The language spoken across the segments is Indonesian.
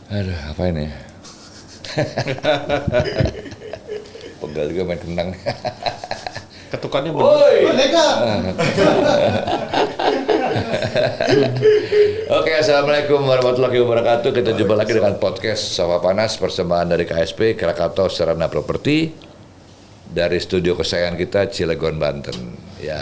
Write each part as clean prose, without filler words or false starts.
Aduh, apa ini? Pegal juga main kendang. Ketukannya bener. Oke, assalamualaikum warahmatullahi wabarakatuh. Kita jumpa lagi dengan podcast Sawah Panas, persembahan dari KSP Krakatau Sarana Properti dari studio kesayangan kita Cilegon, Banten. Ya,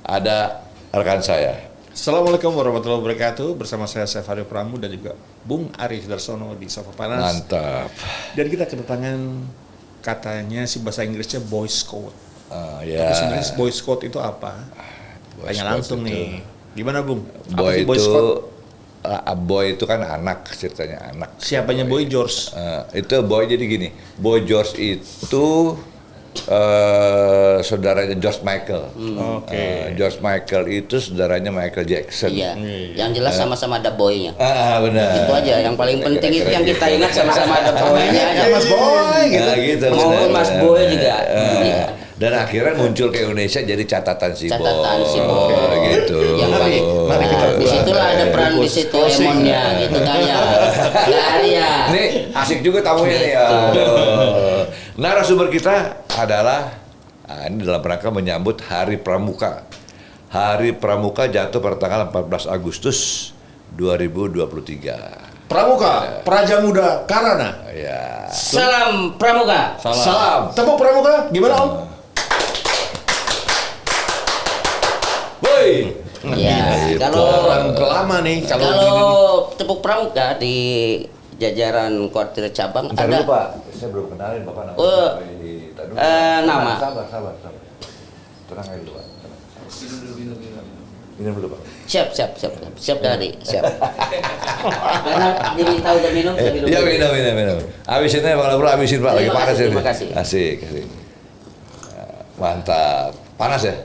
ada rekan saya. Assalamualaikum warahmatullahi wabarakatuh. Bersama saya Sefari Pramu dan juga Bung Ari Darsono di Sawah Panas. Mantap. Dan kita kedatangan katanya si bahasa Inggrisnya Boy Scout. Ya. Tapi sebenarnya Boy Scout itu apa? Tanya langsung nih. Gimana Bung? Boy itu kan anak, ceritanya anak. Siapanya Boy George? Itu Boy jadi gini. Boy George itu saudaranya George Michael. Oke. George Michael itu saudaranya Michael Jackson. Iya. Yang jelas sama-sama ada boy-nya. Benar. Itu aja. Yang paling penting itu yang kita ingat sama-sama ada boy-nya aja. Mas Boy gitu. Gitu. Maupun Mas Boy juga. Iya. Dan akhirnya muncul ke Indonesia jadi catatan si Boy. Catatan si Boy. Gitu. Yang paling disitulah ada peran di situ Emonnya gitu kan ya. Ya. Nih asik juga tamunya nih ya. Narasumber kita adalah ini dalam rangka menyambut Hari Pramuka. Hari Pramuka jatuh pada tanggal 14 Agustus 2023. Pramuka, Praja Muda Karana. Ya. Salam Pramuka. Salam. Tepuk Pramuka, gimana Om? Woi. Ya, Gitu. Orang lama nih kalau tepuk Pramuka di jajaran kuartir cabang Bentar ada dulu Pak, saya belum kenalin Bapak nama. nama. Sabar. Tenang aja dulu Pak. Minum dulu Pak. Siap kali, siap. Karena diminta udah minum, saya minum. Iya minum. Abisin aja kalau perlu abisin Pak, lagi Terima panas kasih, ini. terima kasih. Asik. Mantap. Panas ya?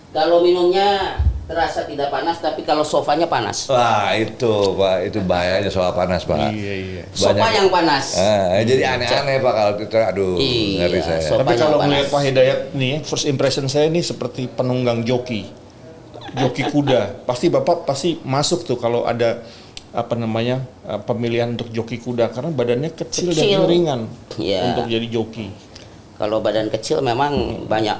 Kalau minumnya terasa tidak panas, tapi kalau sofanya panas. Wah itu Pak, itu bahayanya soal panas Pak. Iya. Sofa yang panas. Jadi aneh-aneh Pak kalau itu, aduh Iya, ngeri saya. sofa. Tapi kalau panas. melihat Pak Hidayat nih, first impression saya ini seperti penunggang joki kuda. Bapak pasti masuk tuh kalau ada pemilihan untuk joki kuda karena badannya kecil. Dan ringan Ya. untuk jadi joki. Kalau badan kecil memang banyak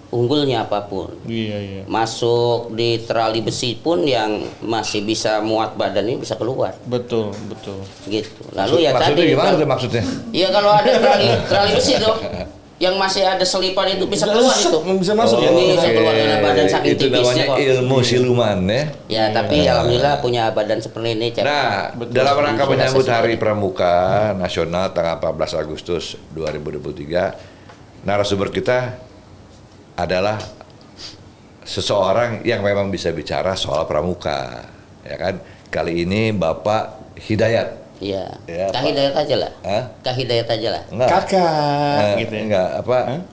unggulnya apapun. Iya. Masuk di terali besi pun yang masih bisa muat badannya bisa keluar. Betul. Gitu. Lalu ya Maksudnya tadi. gimana tuh maksudnya? Iya kalau ada terali besi tuh yang masih ada selipan itu bisa keluar itu. Bisa masuk ya? Bisa keluar karena badan saking Itu tipisnya namanya kok. ilmu siluman ya. Ya, tapi alhamdulillah punya badan seperti ini. Cak. Nah, dalam rangka menyambut Hari Pramuka Nasional tanggal 14 Agustus 2023, narasumber kita adalah seseorang yang memang bisa bicara soal pramuka, ya kan? Kali ini Bapak Hidayat. Iya. Ya, Kak Pak. Hidayat aja lah. Hah? Kak Hidayat aja lah. Enggak. Kakak gitu ya. Enggak,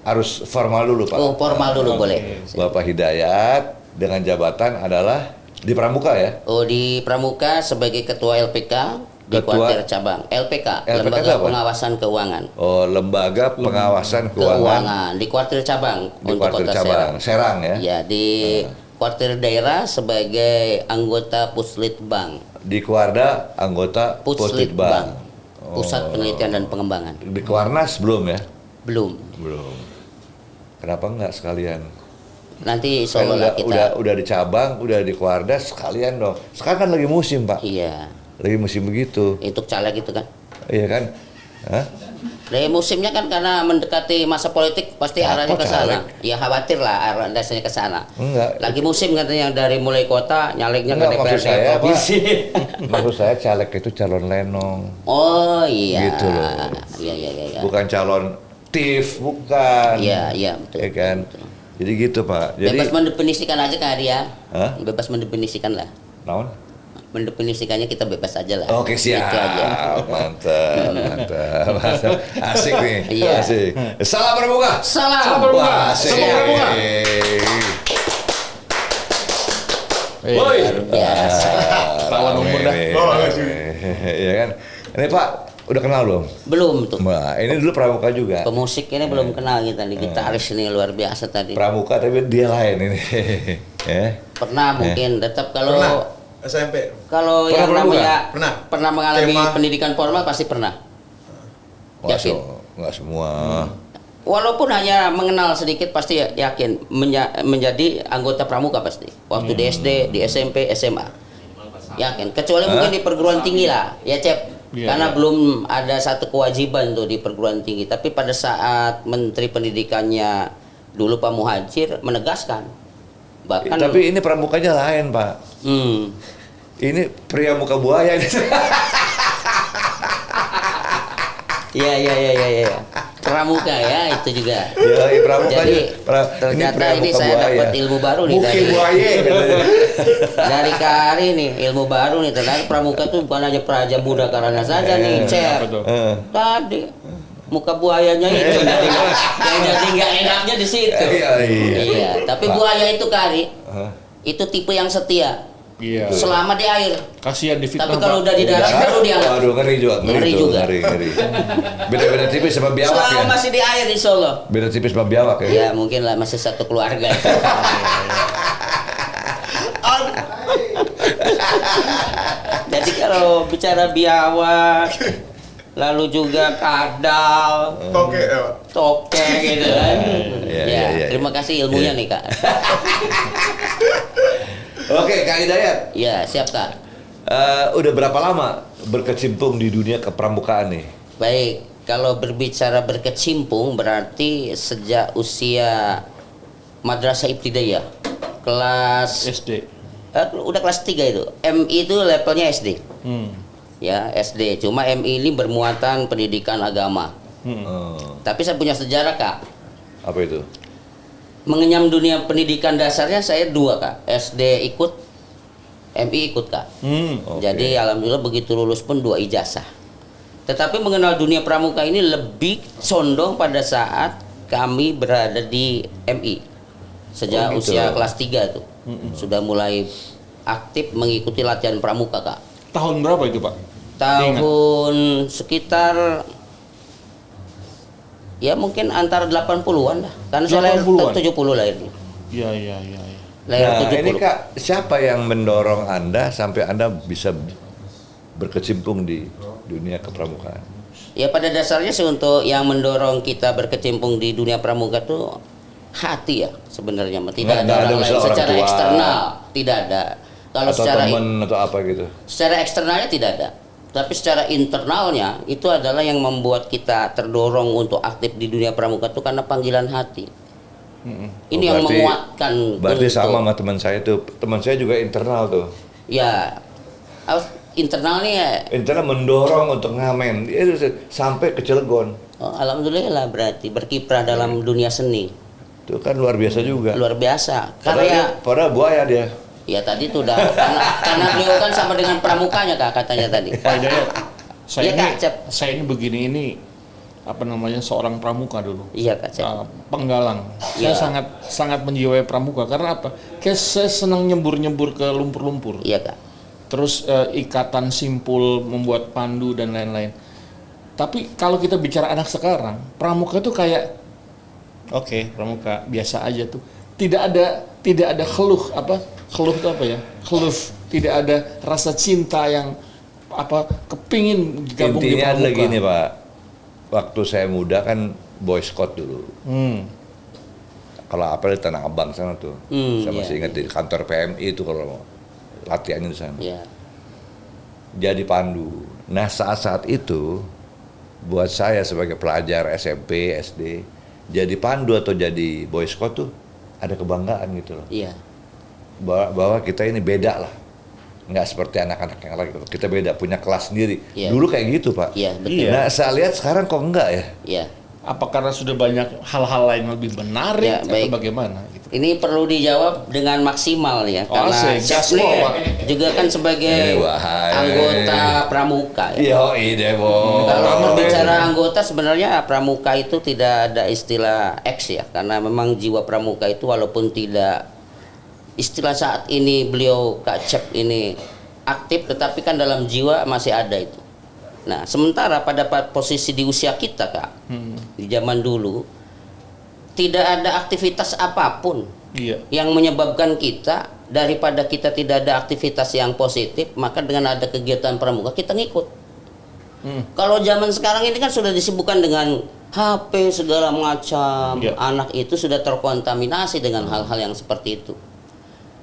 harus formal dulu, Pak. Oh, formal dulu boleh. Bapak Hidayat dengan jabatan adalah di pramuka ya? Oh, di Pramuka sebagai ketua LPK di Ketua- kuartir cabang. LPK, LPK Lembaga itu apa? Pengawasan Keuangan. Oh, Lembaga Pengawasan Keuangan Di kuartir cabang di untuk kuartir Kota cabang Serang ya? Ya, di kuartir daerah sebagai anggota Puslitbang. Di Kuarda anggota Puslitbang. Pusat Penelitian dan Pengembangan. Di Kuarnas belum ya? Belum. Belum. Kenapa enggak sekalian? Nanti Kan insya Allah kita. udah di cabang, udah di Kuarda sekalian dong. Sekarang kan lagi musim, Pak. Iya. Lagi musim begitu. Untuk caleg itu kan. Iya kan? Hah? Dari musimnya kan karena mendekati masa politik pasti Ya, arahnya apa ke sana. caleg? Ya khawatir lah arah dasarnya ke sana. Enggak. Lagi musim katanya dari mulai kota nyalegnya ke Enggak, maksud DPRD saya, Pak. provinsi. Maksud saya caleg itu calon lenong. Oh iya. Gitu loh. Iya. Bukan calon TIF, bukan. Iya betul. Ya kan? Betul. Jadi gitu, Pak. Jadi Bebas mendefinisikan aja Kak Arya. Hah? Bebas mendefinisikan lah. naon? mendefinisikannya kita bebas aja lah. Oke, siap. Itu aja. Mantap. Asik nih. Iya. Asik. Salam Pramuka. Salam. Wah, asik. Salam Pramuka. Woi. Biasa. Ketahuan umur dah. Iya kan. Ini Pak, udah kenal belum? Belum tuh. Wah, ini dulu Pramuka juga. Pemusik ini belum kenal kita nih, gitaris ini luar biasa tadi. Pramuka tapi dia lain ini. Ya. Pernah mungkin, tetap kalau Pernah SMP. kalau Pernah yang pramuka? namanya Pernah. mengalami Tema. pendidikan formal pasti pernah. Yakin. Nggak semua. Walaupun hanya mengenal sedikit pasti yakin menjadi anggota pramuka pasti. Waktu di SD, di SMP, SMA. Yakin. Kecuali mungkin di perguruan tinggi lah, ya Cep. Iya, Karena iya. belum ada satu kewajiban tuh di perguruan tinggi. Tapi pada saat Menteri Pendidikannya dulu Pak Muhadjir menegaskan, bahkan Tapi ini pramukanya lain, Pak. Ini pria muka buaya ini. Iya. Pramuka ya itu juga. Ya, pramuka Jadi ini ternyata pria ini muka saya buaya. dapat ilmu baru nih Muki dari buaya katanya. dari Kari nih, ilmu baru nih. Ternyata pramuka tuh bukan hanya praja muda karena saja nih, Cep. Apa tuh? Tadi muka buayanya itu yang jadi nggak enaknya di situ. Iya, tapi buaya itu Kari itu tipe yang setia. Iya. Selama di air. Kasihan di fitnah. Tapi kalau Pak. udah di darat baru diangkat. Waduh, ngeri juga, Ngeri tuh, juga. ngeri. Beda-beda tipis sama biawak ya. Selama masih di air di Solo. Beda tipis sama biawak ya. Ya mungkin lah masih satu keluarga. Jadi kalau bicara biawak, lalu juga kadal, Oke. tokek gitu kan. Iya. Terima kasih ilmunya nih Kak. Oke, Kak Hidayat. Ya siap Kak. Udah berapa lama berkecimpung di dunia kepramukaan nih? Baik, kalau berbicara berkecimpung berarti sejak usia Madrasah Ibtidaiyah kelas SD. udah kelas 3 itu. MI itu levelnya SD. Ya, SD. Cuma MI ini bermuatan pendidikan agama. Tapi saya punya sejarah, Kak. Apa itu? Mengenyam dunia pendidikan dasarnya saya 2, Kak. SD ikut, MI ikut, Kak. Oke. Jadi alhamdulillah begitu lulus pun 2 ijazah. Tetapi mengenal dunia pramuka ini lebih condong pada saat kami berada di MI. Sejak Oh, gitu. usia kelas 3 tuh. Sudah mulai aktif mengikuti latihan pramuka, Kak. Tahun berapa itu, Pak? Tahun sekitar ya mungkin antara 80-an lah. Karena saya lahir 80-an? tahun 70 lahirnya. Iya. Lahir Nah, 70. ini Kak, siapa yang mendorong Anda sampai Anda bisa berkecimpung di dunia kepramukaan? Ya pada dasarnya sih untuk yang mendorong kita berkecimpung di dunia pramuka tuh hati ya sebenarnya. Tidak Nggak ada ada orang lain misalnya orang secara tua. eksternal, tidak ada. Kalau Atau secara teman atau apa gitu? secara eksternalnya tidak ada. Tapi secara internalnya itu adalah yang membuat kita terdorong untuk aktif di dunia pramuka itu karena panggilan hati. Ini yang Berarti- menguatkan. Berarti untuk- sama teman saya tuh. Teman saya juga internal tuh. Ya, internalnya Internal mendorong untuk ngamen. Dia sampai ke Cilegon. alhamdulillah berarti berkiprah dalam dunia seni. Itu kan luar biasa juga. Luar biasa. Padahal Karya buaya dia. ya tadi tuh udah karena beliau kan sama dengan pramukanya Kak katanya tadi. Pak Hidayat, saya Iya, ini Kak, Cep. saya ini begini ini apa namanya seorang pramuka dulu. Iya Kak Cep. Penggalang. Iya. Saya sangat menjiwai pramuka karena apa? Kayak saya senang nyembur-nyembur ke lumpur-lumpur. Iya Kak. Terus ikatan simpul, membuat pandu dan lain-lain. Tapi kalau kita bicara anak sekarang, pramuka itu kayak oke, pramuka biasa aja tuh. Tidak ada keluh apa? Keluh itu apa ya? Keluh, tidak ada rasa cinta yang apa kepingin gabung di Intinya pramuka. adalah gini Pak. Waktu saya muda kan Boy Scout dulu. Kalau apa di Tanah Abang sana tuh. Saya masih iya. ingat di kantor PMI itu kalau latihannya di sana. Iya. Jadi pandu. Nah saat-saat itu buat saya sebagai pelajar SMP, SD, jadi pandu atau jadi Boy Scout tuh ada kebanggaan gitu loh. Iya. Bahwa kita ini beda lah. Nggak seperti anak-anak yang lain. Kita beda, punya kelas sendiri. Iya. Dulu kayak gitu Pak. Iya, betul. Nah saya lihat sekarang kok enggak ya. Iya. Apa karena sudah banyak hal-hal lain lebih menarik Ya, atau baik. bagaimana gitu? Ini perlu dijawab dengan maksimal ya, Oh, karena asik. Chef Gaspol, Lee Pak. juga kan sebagai Ini bahaya. anggota pramuka ya. Yo, ide bo. Kalau berbicara anggota sebenarnya pramuka itu tidak ada istilah X ya, karena memang jiwa pramuka itu walaupun tidak istilah saat ini beliau Kak Cep ini aktif, tetapi kan dalam jiwa masih ada itu. Nah, sementara pada posisi di usia kita Kak, di zaman dulu tidak ada aktivitas apapun Iya. yang menyebabkan kita, daripada kita tidak ada aktivitas yang positif, maka dengan ada kegiatan pramuka kita ngikut. Kalau zaman sekarang ini kan sudah disibukkan dengan HP segala macam, Iya. anak itu sudah terkontaminasi dengan hal-hal yang seperti itu.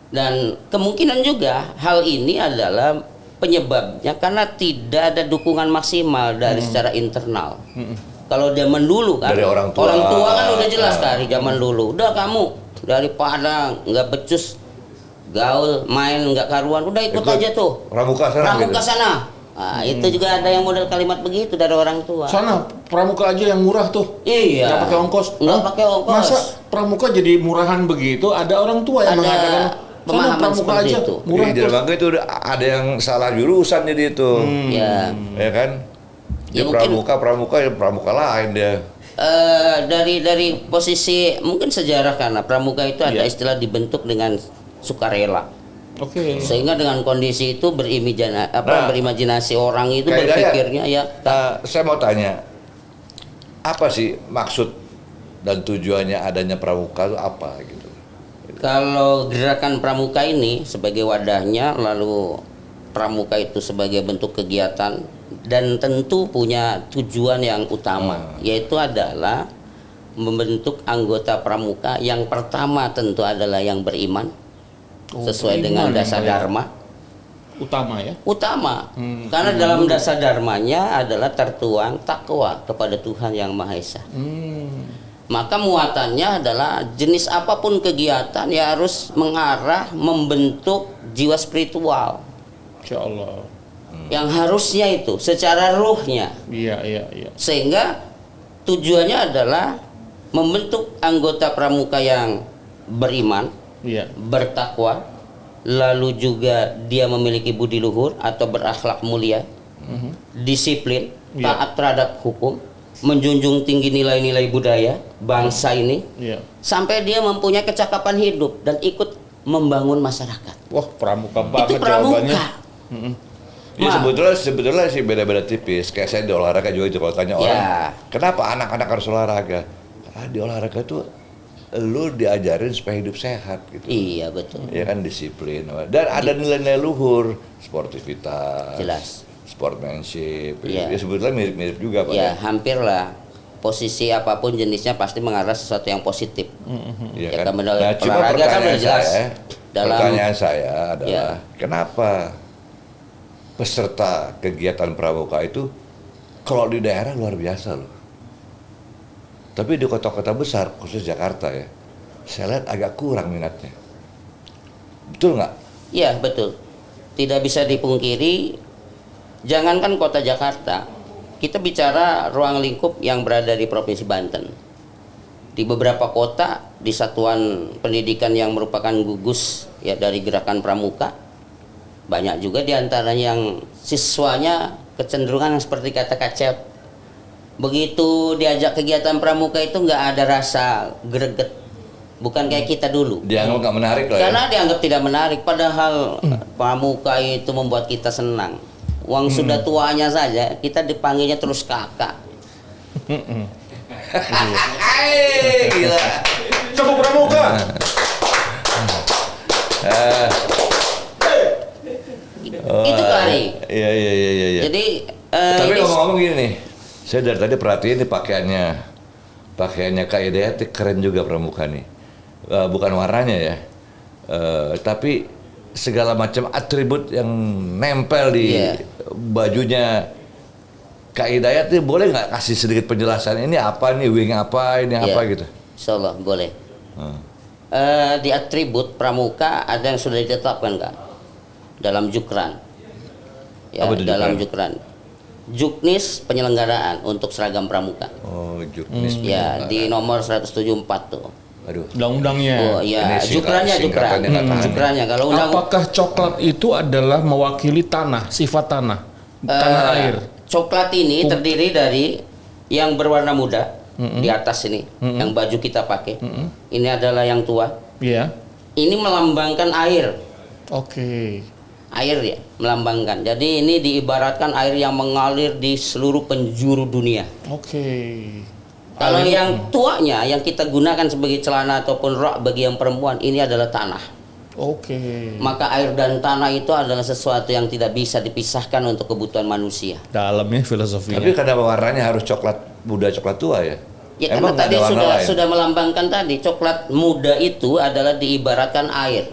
Dan kemungkinan juga hal ini adalah penyebabnya karena tidak ada dukungan maksimal dari secara internal. Kalau zaman dulu kan, Dari orang tua. kan udah jelas dari zaman dulu. Udah kamu daripada nggak becus gaul main nggak karuan, udah ikut aja tuh. Pramuka sana. Pramuka gitu. sana. Nah, itu juga ada yang model kalimat begitu dari orang tua. Sana pramuka aja yang murah tuh. Iya. Nggak pakai ongkos. Nggak Hah? pakai ongkos. Masa pramuka jadi murahan begitu? Ada orang tua yang Ada mengatakan sana pemahaman pramuka seperti aja itu. murah Di tuh. Dermaga itu ada yang salah jurusan jadi itu. Ya. Ya kan? Ya, Ya, mungkin- pramuka lain dia. Dari posisi mungkin sejarah karena pramuka itu ada Iya. istilah dibentuk dengan sukarela. Oke. Sehingga dengan kondisi itu Nah, berimajinasi orang itu kayak berpikirnya ya Saya mau tanya, apa sih maksud dan tujuannya adanya pramuka itu apa gitu? kalau gerakan pramuka ini sebagai wadahnya, lalu pramuka itu sebagai bentuk kegiatan dan tentu punya tujuan yang utama, yaitu adalah membentuk anggota pramuka yang pertama tentu adalah yang beriman sesuai dengan beriman dasar yang dharma Utama ya. utama. Karena dalam dasar dharmanya adalah tertuang takwa kepada Tuhan Yang Maha Esa. Maka muatannya adalah jenis apapun kegiatan ya harus mengarah membentuk jiwa spiritual Insya Allah. yang harusnya itu secara ruhnya, Iya, iya, iya. sehingga tujuannya adalah membentuk anggota pramuka yang beriman, Iya. bertakwa, lalu juga dia memiliki budi luhur atau berakhlak mulia, disiplin, Iya. taat terhadap hukum, menjunjung tinggi nilai-nilai budaya bangsa ini, Iya. sampai dia mempunyai kecakapan hidup dan ikut membangun masyarakat. Wah, pramuka banget Itu pramuka. jawabannya. Ya Ma. sebetulnya sih beda-beda tipis. Kayak saya di olahraga juga itu kalau tanya orang, Ya. kenapa anak-anak harus olahraga? Karena di olahraga tuh lu diajarin supaya hidup sehat gitu. Iya betul. Ya kan disiplin dan ada nilai-nilai luhur, sportivitas, Jelas. sportsmanship. Iya. Ya sebetulnya mirip-mirip juga Pak. Ya hampir lah. Posisi apapun jenisnya pasti mengarah sesuatu yang positif. Iya Ya, kan? kan, Nah, cuma olahraga kan pertanyaan udah jelas. saya, Dalam- pertanyaan saya adalah Ya. kenapa peserta kegiatan pramuka itu kalau di daerah luar biasa loh. Tapi di kota-kota besar, khusus Jakarta ya, saya lihat agak kurang minatnya. Betul nggak? Iya betul. Tidak bisa dipungkiri, jangankan kota Jakarta, kita bicara ruang lingkup yang berada di Provinsi Banten. Di beberapa kota, di satuan pendidikan yang merupakan gugus ya dari gerakan pramuka, banyak juga diantaranya yang siswanya kecenderungan yang seperti kata Kak Cep. Begitu diajak kegiatan pramuka itu nggak ada rasa greget, bukan kayak kita dulu. Dianggap nggak menarik loh ya. Karena dianggap tidak menarik, padahal pramuka itu membuat kita senang. Uang sudah tuanya saja, kita dipanggilnya terus kakak. Hai, gila. Cukup pramuka. Itu kali. Iya. Jadi Tapi ini ngomong-ngomong gini nih, saya dari tadi perhatiin nih pakaiannya Kak Hidayat keren juga pramuka nih. Bukan warnanya ya, tapi segala macam atribut yang nempel di Iya. bajunya Kak Hidayat nih, boleh nggak kasih sedikit penjelasan ini apa nih, wing apa, ini apa ya, gitu? Insyaallah boleh. Di atribut pramuka ada yang sudah ditetapkan Kak dalam Jukran. Ya, Apa itu dalam Jukran? Jukran. Juknis penyelenggaraan untuk seragam pramuka. Oh, jurnalis. Ya, di nomor 174 tuh. Aduh. Undang-undangnya. Oh iya, Ini jukrannya. singkatannya nggak tahan. Jukrannya kalau undang Apakah coklat itu adalah mewakili tanah, sifat tanah, tanah air? Coklat ini terdiri dari yang berwarna muda di atas ini, yang baju kita pakai. Ini adalah yang tua. Iya. Ini melambangkan air. Oke. Air ya, melambangkan. Jadi ini diibaratkan air yang mengalir di seluruh penjuru dunia. Oke. Kalau yang tuanya yang kita gunakan sebagai celana ataupun rok bagi yang perempuan, ini adalah tanah. Oke. Maka air dan tanah itu adalah sesuatu yang tidak bisa dipisahkan untuk kebutuhan manusia. Dalamnya filosofinya. Tapi kenapa warnanya harus coklat muda, coklat tua ya? Ya Emang karena tadi nggak ada warna lain? sudah melambangkan tadi, coklat muda itu adalah diibaratkan air.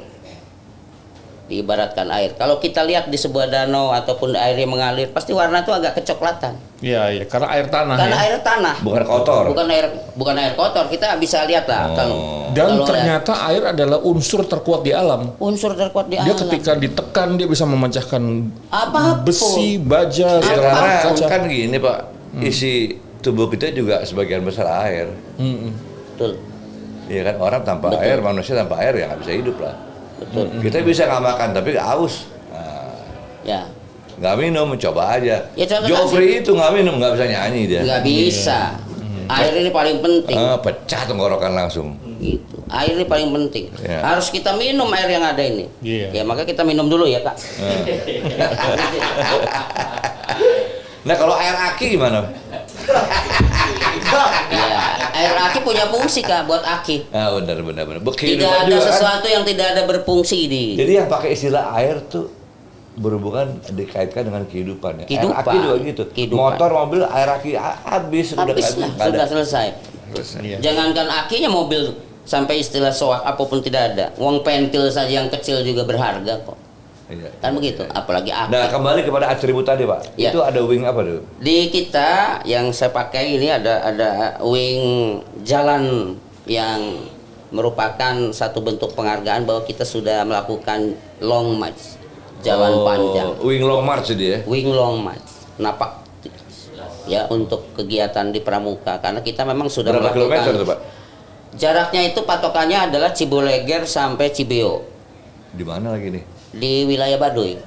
Diibaratkan air. Kalau kita lihat di sebuah danau ataupun air yang mengalir, pasti warna itu agak kecoklatan. Iya, iya, karena air tanah Karena ya. air tanah. Bukan kotor. Bukan air kotor. Kita bisa lihat lah Dan kalau ternyata air adalah unsur terkuat di alam. unsur terkuat di Dia alam. ketika ditekan dia bisa memecahkan Apapun. besi, baja, Ya, segala karena kaca. kan gini Pak, isi tubuh kita juga sebagian besar air. Betul. Iya kan, orang tanpa air, manusia tanpa air ya nggak bisa hidup lah. Betul. Kita bisa nggak makan tapi aus. Nah, Ya. nggak minum, coba aja. Ya, contoh Joffrey itu nggak minum, nggak bisa nyanyi dia. Nggak bisa. Air ini paling penting. Pecah tenggorokan langsung. Gitu. Air ini paling penting. Ya. Harus kita minum air yang ada ini. Iya. Ya maka kita minum dulu ya Kak. Nah kalau air aki gimana? Ya, air aki punya fungsi Kak buat aki. Ah benar. Tidak Kehidupan ada juga kan. sesuatu yang tidak ada berfungsi di Jadi yang pakai istilah air tuh berhubungan dikaitkan dengan kehidupan ya. Kehidupan. Air aki juga gitu. Kehidupan. Motor, mobil, air aki habis udah habis nggak lah, ada. sudah selesai. Iya. Jangankan akinya mobil sampai istilah soak apapun tidak ada. Uang pentil saja yang kecil juga berharga kok. Iya. Kan begitu, apalagi aki. Nah kembali kepada atribut tadi Pak. Ya. Itu ada wing apa tuh? Di kita yang saya pakai ini ada wing jalan yang merupakan satu bentuk penghargaan bahwa kita sudah melakukan long march, jalan panjang. Wing long march dia. Wing long march, napak ya untuk kegiatan di Pramuka karena kita memang sudah Berapa kilometer tuh Pak? Jaraknya itu patokannya adalah Ciboleger sampai Cibeo Di mana lagi nih? di wilayah Baduy.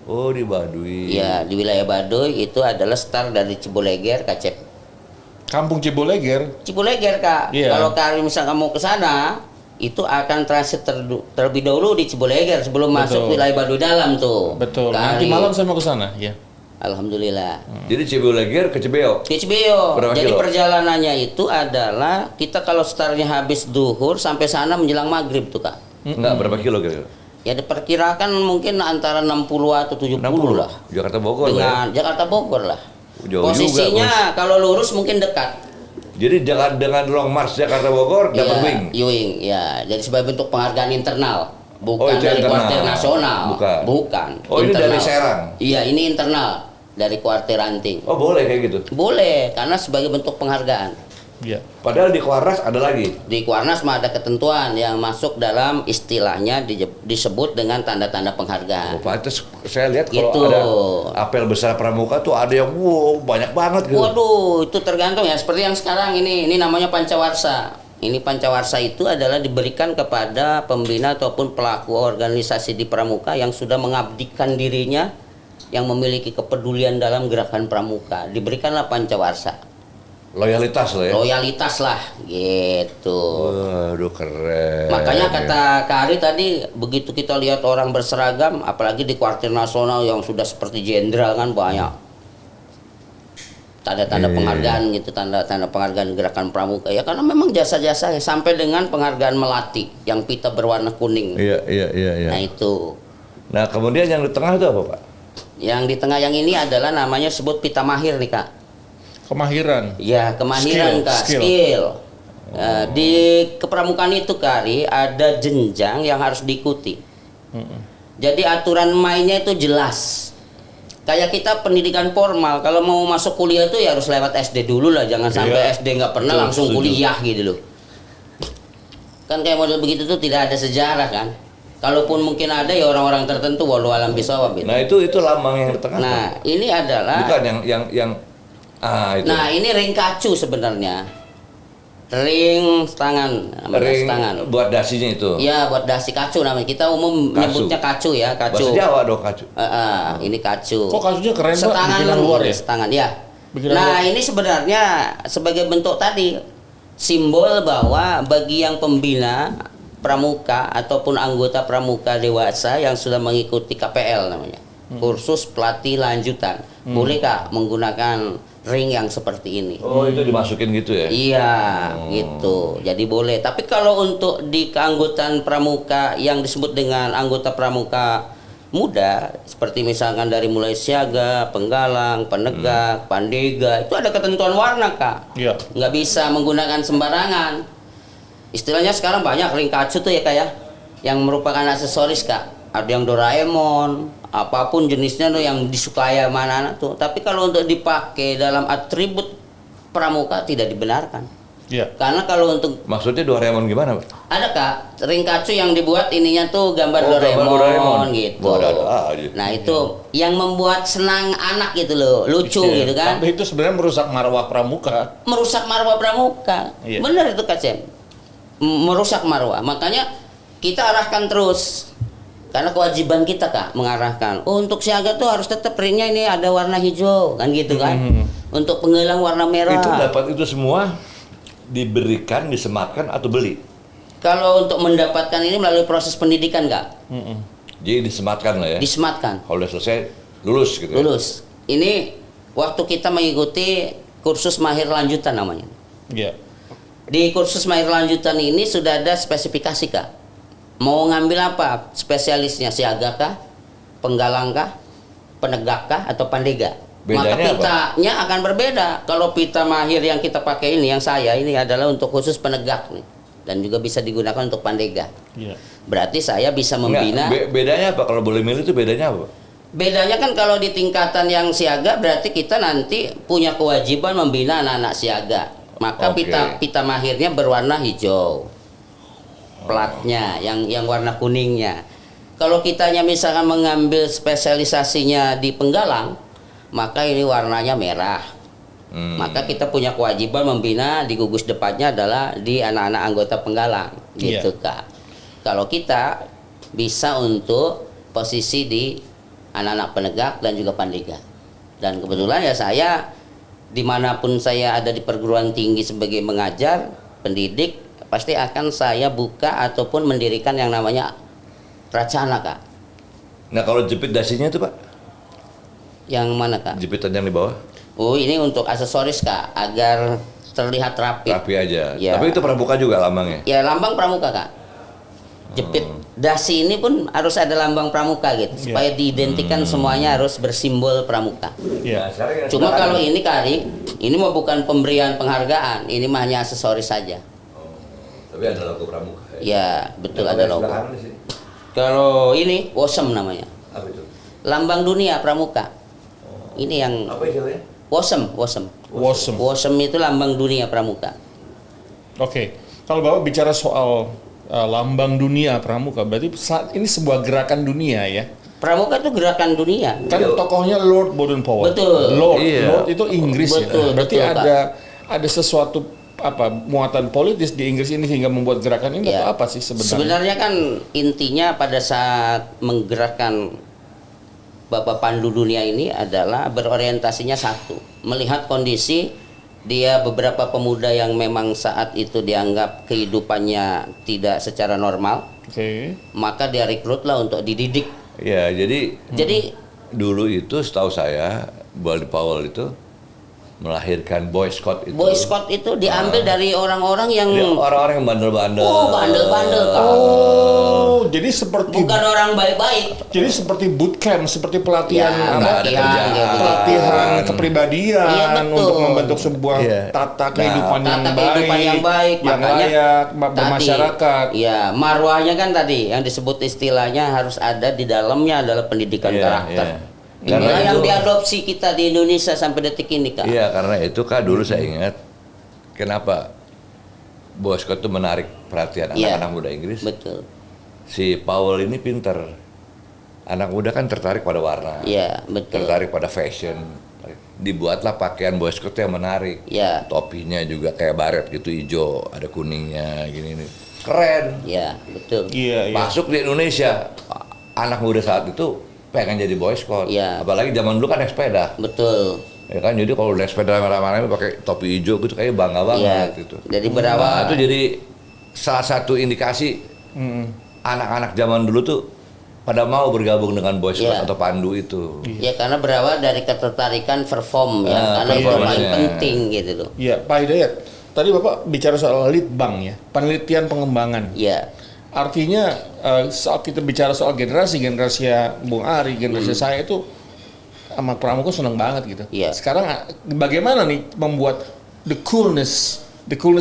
Oh di Baduy. Ya, di wilayah Baduy itu adalah start dari Ciboleger Kacep. Kampung Ciboleger. Ciboleger Kak. Iya. Kalau kalian misalnya mau ke sana, itu akan transit terlebih dahulu di Ciboleger sebelum masuk wilayah Baduy dalam tuh. Betul. Kali. Nanti malam saya mau ke sana, ya. Alhamdulillah. Jadi Ciboleger ke Cibeo. Di Cibeo. Berapa Jadi kilo? perjalanannya itu adalah kita kalau startnya habis duhur sampai sana menjelang maghrib tuh Kak. Enggak, berapa kilo kira-kira? Ya diperkirakan mungkin antara 60 atau 70 lah. Jakarta Bogor Dengan lah Jakarta Bogor lah. Jauh Posisinya kalau lurus mungkin dekat. ya. Jadi dengan long march Jakarta Bogor dapat wing. Wing, ya. Jadi sebagai bentuk penghargaan internal, bukan itu dari internal. kuartir nasional. Bukan. Oh, ini internal. dari Serang? Iya, ini internal dari kuartir Ranting. Oh boleh kayak gitu. Boleh, karena sebagai bentuk penghargaan. Iya. Padahal di Kuarnas ada lagi. Di Kuarnas mah ada ketentuan yang masuk dalam istilahnya disebut dengan tanda-tanda penghargaan. Oh, pantes saya lihat kalau Gitu. ada apel besar pramuka tuh ada yang wow banyak banget gitu. Waduh, itu tergantung ya. Seperti yang sekarang ini namanya Pancawarsa. Ini Pancawarsa itu adalah diberikan kepada pembina ataupun pelaku organisasi di Pramuka yang sudah mengabdikan dirinya, yang memiliki kepedulian dalam gerakan Pramuka. Diberikanlah Pancawarsa. Loyalitas lah ya. Loyalitas lah, gitu. Waduh keren. Makanya kata Kak Ari tadi, begitu kita lihat orang berseragam, apalagi di kuartir nasional yang sudah seperti jenderal kan banyak tanda-tanda penghargaan gitu, tanda-tanda penghargaan gerakan Pramuka ya karena memang jasa-jasa sampai dengan penghargaan melati yang pita berwarna kuning. Iya. Nah itu. Nah kemudian yang di tengah itu apa Pak? Yang di tengah yang ini adalah namanya sebut pita mahir nih Kak. Kemahiran. Ya kemahiran Kak, skill. Di kepramukaan itu Kari ada jenjang yang harus diikuti. Jadi aturan mainnya itu jelas. Kayak kita pendidikan formal, kalau mau masuk kuliah tuh ya harus lewat SD dulu lah, jangan sampai SD nggak pernah Betul, langsung setuju. kuliah gitu loh. Kan kayak model begitu tuh tidak ada sejarah kan. Kalaupun mungkin ada ya orang-orang tertentu, walau alam bisawab gitu. Nah itu lambang yang di tengah. Nah, ini adalah Bukan yang itu. Nah, ini ring kacu sebenarnya. Ring tangan, Ring tangan. buat dasinya itu. Ya, buat dasi kacu namanya. Kita umum menyebutnya kacu ya, kacu. Bahasa Jawa dong kacu. Ini kacu. Kok kacunya keren, Pak? Setangan Bikinan luar ya? Setangan, ya. Bikinan Nah, luar. ini sebenarnya sebagai bentuk tadi simbol bahwa bagi yang pembina pramuka ataupun anggota pramuka dewasa yang sudah mengikuti KPL namanya, kursus pelatih lanjutan, boleh Kak menggunakan ring yang seperti ini. Oh itu dimasukin gitu ya? Iya, gitu. Jadi boleh. Tapi kalau untuk di keanggotaan pramuka yang disebut dengan anggota pramuka muda, seperti misalkan dari mulai siaga, penggalang, penegak, pandega, itu ada ketentuan warna, Kak. Iya. Nggak bisa menggunakan sembarangan. Istilahnya sekarang banyak ring kacu tuh ya, Kak ya, yang merupakan aksesoris, Kak. Ada yang Doraemon, apapun jenisnya tuh yang disukai mana tuh. Tapi kalau untuk dipakai dalam atribut pramuka tidak dibenarkan. Iya. Karena kalau untuk Maksudnya Doraemon gimana, Pak? ada Kak ring kacu yang dibuat ininya tuh gambar Oh, gambar Doraemon. gitu. Wah, ada aja. Nah itu yang membuat senang anak gitu loh, lucu Iya. gitu kan. Tapi itu sebenarnya merusak marwah pramuka. Merusak marwah pramuka. Iya. Benar itu Kak Cem. Merusak marwah. Makanya kita arahkan terus. Karena kewajiban kita Kak mengarahkan. Oh, untuk siaga tuh harus tetap ringnya ini ada warna hijau kan gitu kan. Untuk penggalang warna merah. Itu dapat itu semua diberikan, disematkan atau beli? Kalau untuk mendapatkan ini melalui proses pendidikan Kak. Jadi disematkan lah ya? Disematkan. Kalau udah selesai, lulus gitu ya? Lulus. Ini waktu kita mengikuti kursus mahir lanjutan namanya. Iya. Di kursus mahir lanjutan ini sudah ada spesifikasi Kak. Mau ngambil apa? Spesialisnya siaga kah? Penggalang kah? Penegak kah? Atau pandega? Bedanya Maka pitanya akan berbeda. Kalau pita mahir yang kita pakai ini, yang saya ini adalah untuk khusus penegak nih. Dan juga bisa digunakan untuk pandega. Iya. Berarti saya bisa membina. Bedanya apa? Kalau boleh milih itu bedanya apa? Bedanya kan kalau di tingkatan yang siaga berarti kita nanti punya kewajiban membina anak-anak siaga. Maka Oke. pita mahirnya berwarna hijau. Platnya yang warna kuningnya. Kalau kitanya misalkan mengambil spesialisasinya di penggalang, maka ini warnanya merah. Maka kita punya kewajiban membina di gugus depannya adalah di anak-anak anggota penggalang, gitu Kak. Kalau kita bisa untuk posisi di anak-anak penegak dan juga pandega. Dan kebetulan ya saya dimanapun saya ada di perguruan tinggi sebagai mengajar, pendidik, pasti akan saya buka ataupun mendirikan yang namanya racana Kak. Nah kalau jepit dasinya itu Pak? Yang mana Kak? Jepitan yang di bawah? Oh ini untuk aksesoris Kak, agar terlihat rapi. Rapi aja. Ya. Tapi itu pramuka juga lambangnya? Ya lambang pramuka Kak. Jepit dasi ini pun harus ada lambang pramuka gitu, supaya diidentikan semuanya harus bersimbol pramuka. Iya. Cuma kalau ini kali, ini mah bukan pemberian penghargaan, ini mah hanya aksesoris saja. Tapi ada logo pramuka. Ya betul ada logo. Kalau ini WOSEM namanya, Apa itu? lambang dunia pramuka. Ini yang Apa istilahnya? WOSEM. Wasem. WOSEM itu lambang dunia pramuka. Oke. Kalau Bapak bicara soal lambang dunia pramuka, berarti saat ini sebuah gerakan dunia ya. Pramuka itu gerakan dunia. Kan tokohnya Lord Baden-Powell. Betul. Lord, Iya. Lord itu Inggris Betul, ya. Berarti betul, Pak. ada sesuatu muatan politis di Inggris ini sehingga membuat gerakan ini Ya. atau apa sih sebenarnya? Sebenarnya kan intinya pada saat menggerakkan Bapak Pandu Dunia ini adalah berorientasinya satu, melihat kondisi dia beberapa pemuda yang memang saat itu dianggap kehidupannya tidak secara normal, Oke. maka dia rekrutlah untuk dididik. Ya jadi Jadi dulu itu setahu saya Baden-Powell itu melahirkan Boy Scout itu. Boy Scout itu diambil dari orang-orang yang Dia orang-orang yang bandel-bandel. oh bandel-bandel Kak. Oh, jadi seperti Bukan orang baik-baik. jadi seperti bootcamp, seperti pelatihan Ya, nggak ada pelatihan, kerjaan. kayak begitu. pelatihan kepribadian Iya, betul. untuk membentuk sebuah Iya. tata Nah, kehidupan yang Tata kehidupan baik, yang baik, yang makanya layak tadi, bermasyarakat. ya marwahnya kan tadi yang disebut istilahnya harus ada di dalamnya adalah pendidikan Iya, karakter. iya. Inilah Karena yang itu- diadopsi kita di Indonesia sampai detik ini Kak. Iya karena itu Kak dulu saya ingat kenapa Boy Scout itu menarik perhatian Iya. anak-anak muda Inggris. Betul. si Paul ini pinter. Anak muda kan tertarik pada warna, Iya, betul. tertarik pada fashion. Dibuatlah pakaian boy scout yang menarik. Iya. Topinya juga kayak baret gitu, hijau, ada kuningnya, gini nih. Keren. Iya, betul. Iya, iya. Masuk di Indonesia, anak muda saat itu pengen jadi boy scout. Iya. Apalagi zaman dulu kan naik sepeda. Betul. Ya kan, jadi kalau naik sepeda ramai-ramai pakai topi hijau gitu kayak bangga Iya. banget gitu. Jadi Nah, berawal itu jadi salah satu indikasi anak-anak zaman dulu tuh pada mau bergabung dengan boy scout Iya. atau pandu itu. ya karena berawal dari ketertarikan perform ya, Ah, karena itu paling performance-nya. penting gitu loh. Iya, Pak Hidayat. Tadi Bapak bicara soal lead bank ya, penelitian pengembangan. Iya. Artinya saat kita bicara soal generasi Bung Ari, generasi saya itu sama Pramuka senang banget gitu. Iya. Sekarang bagaimana nih membuat the coolness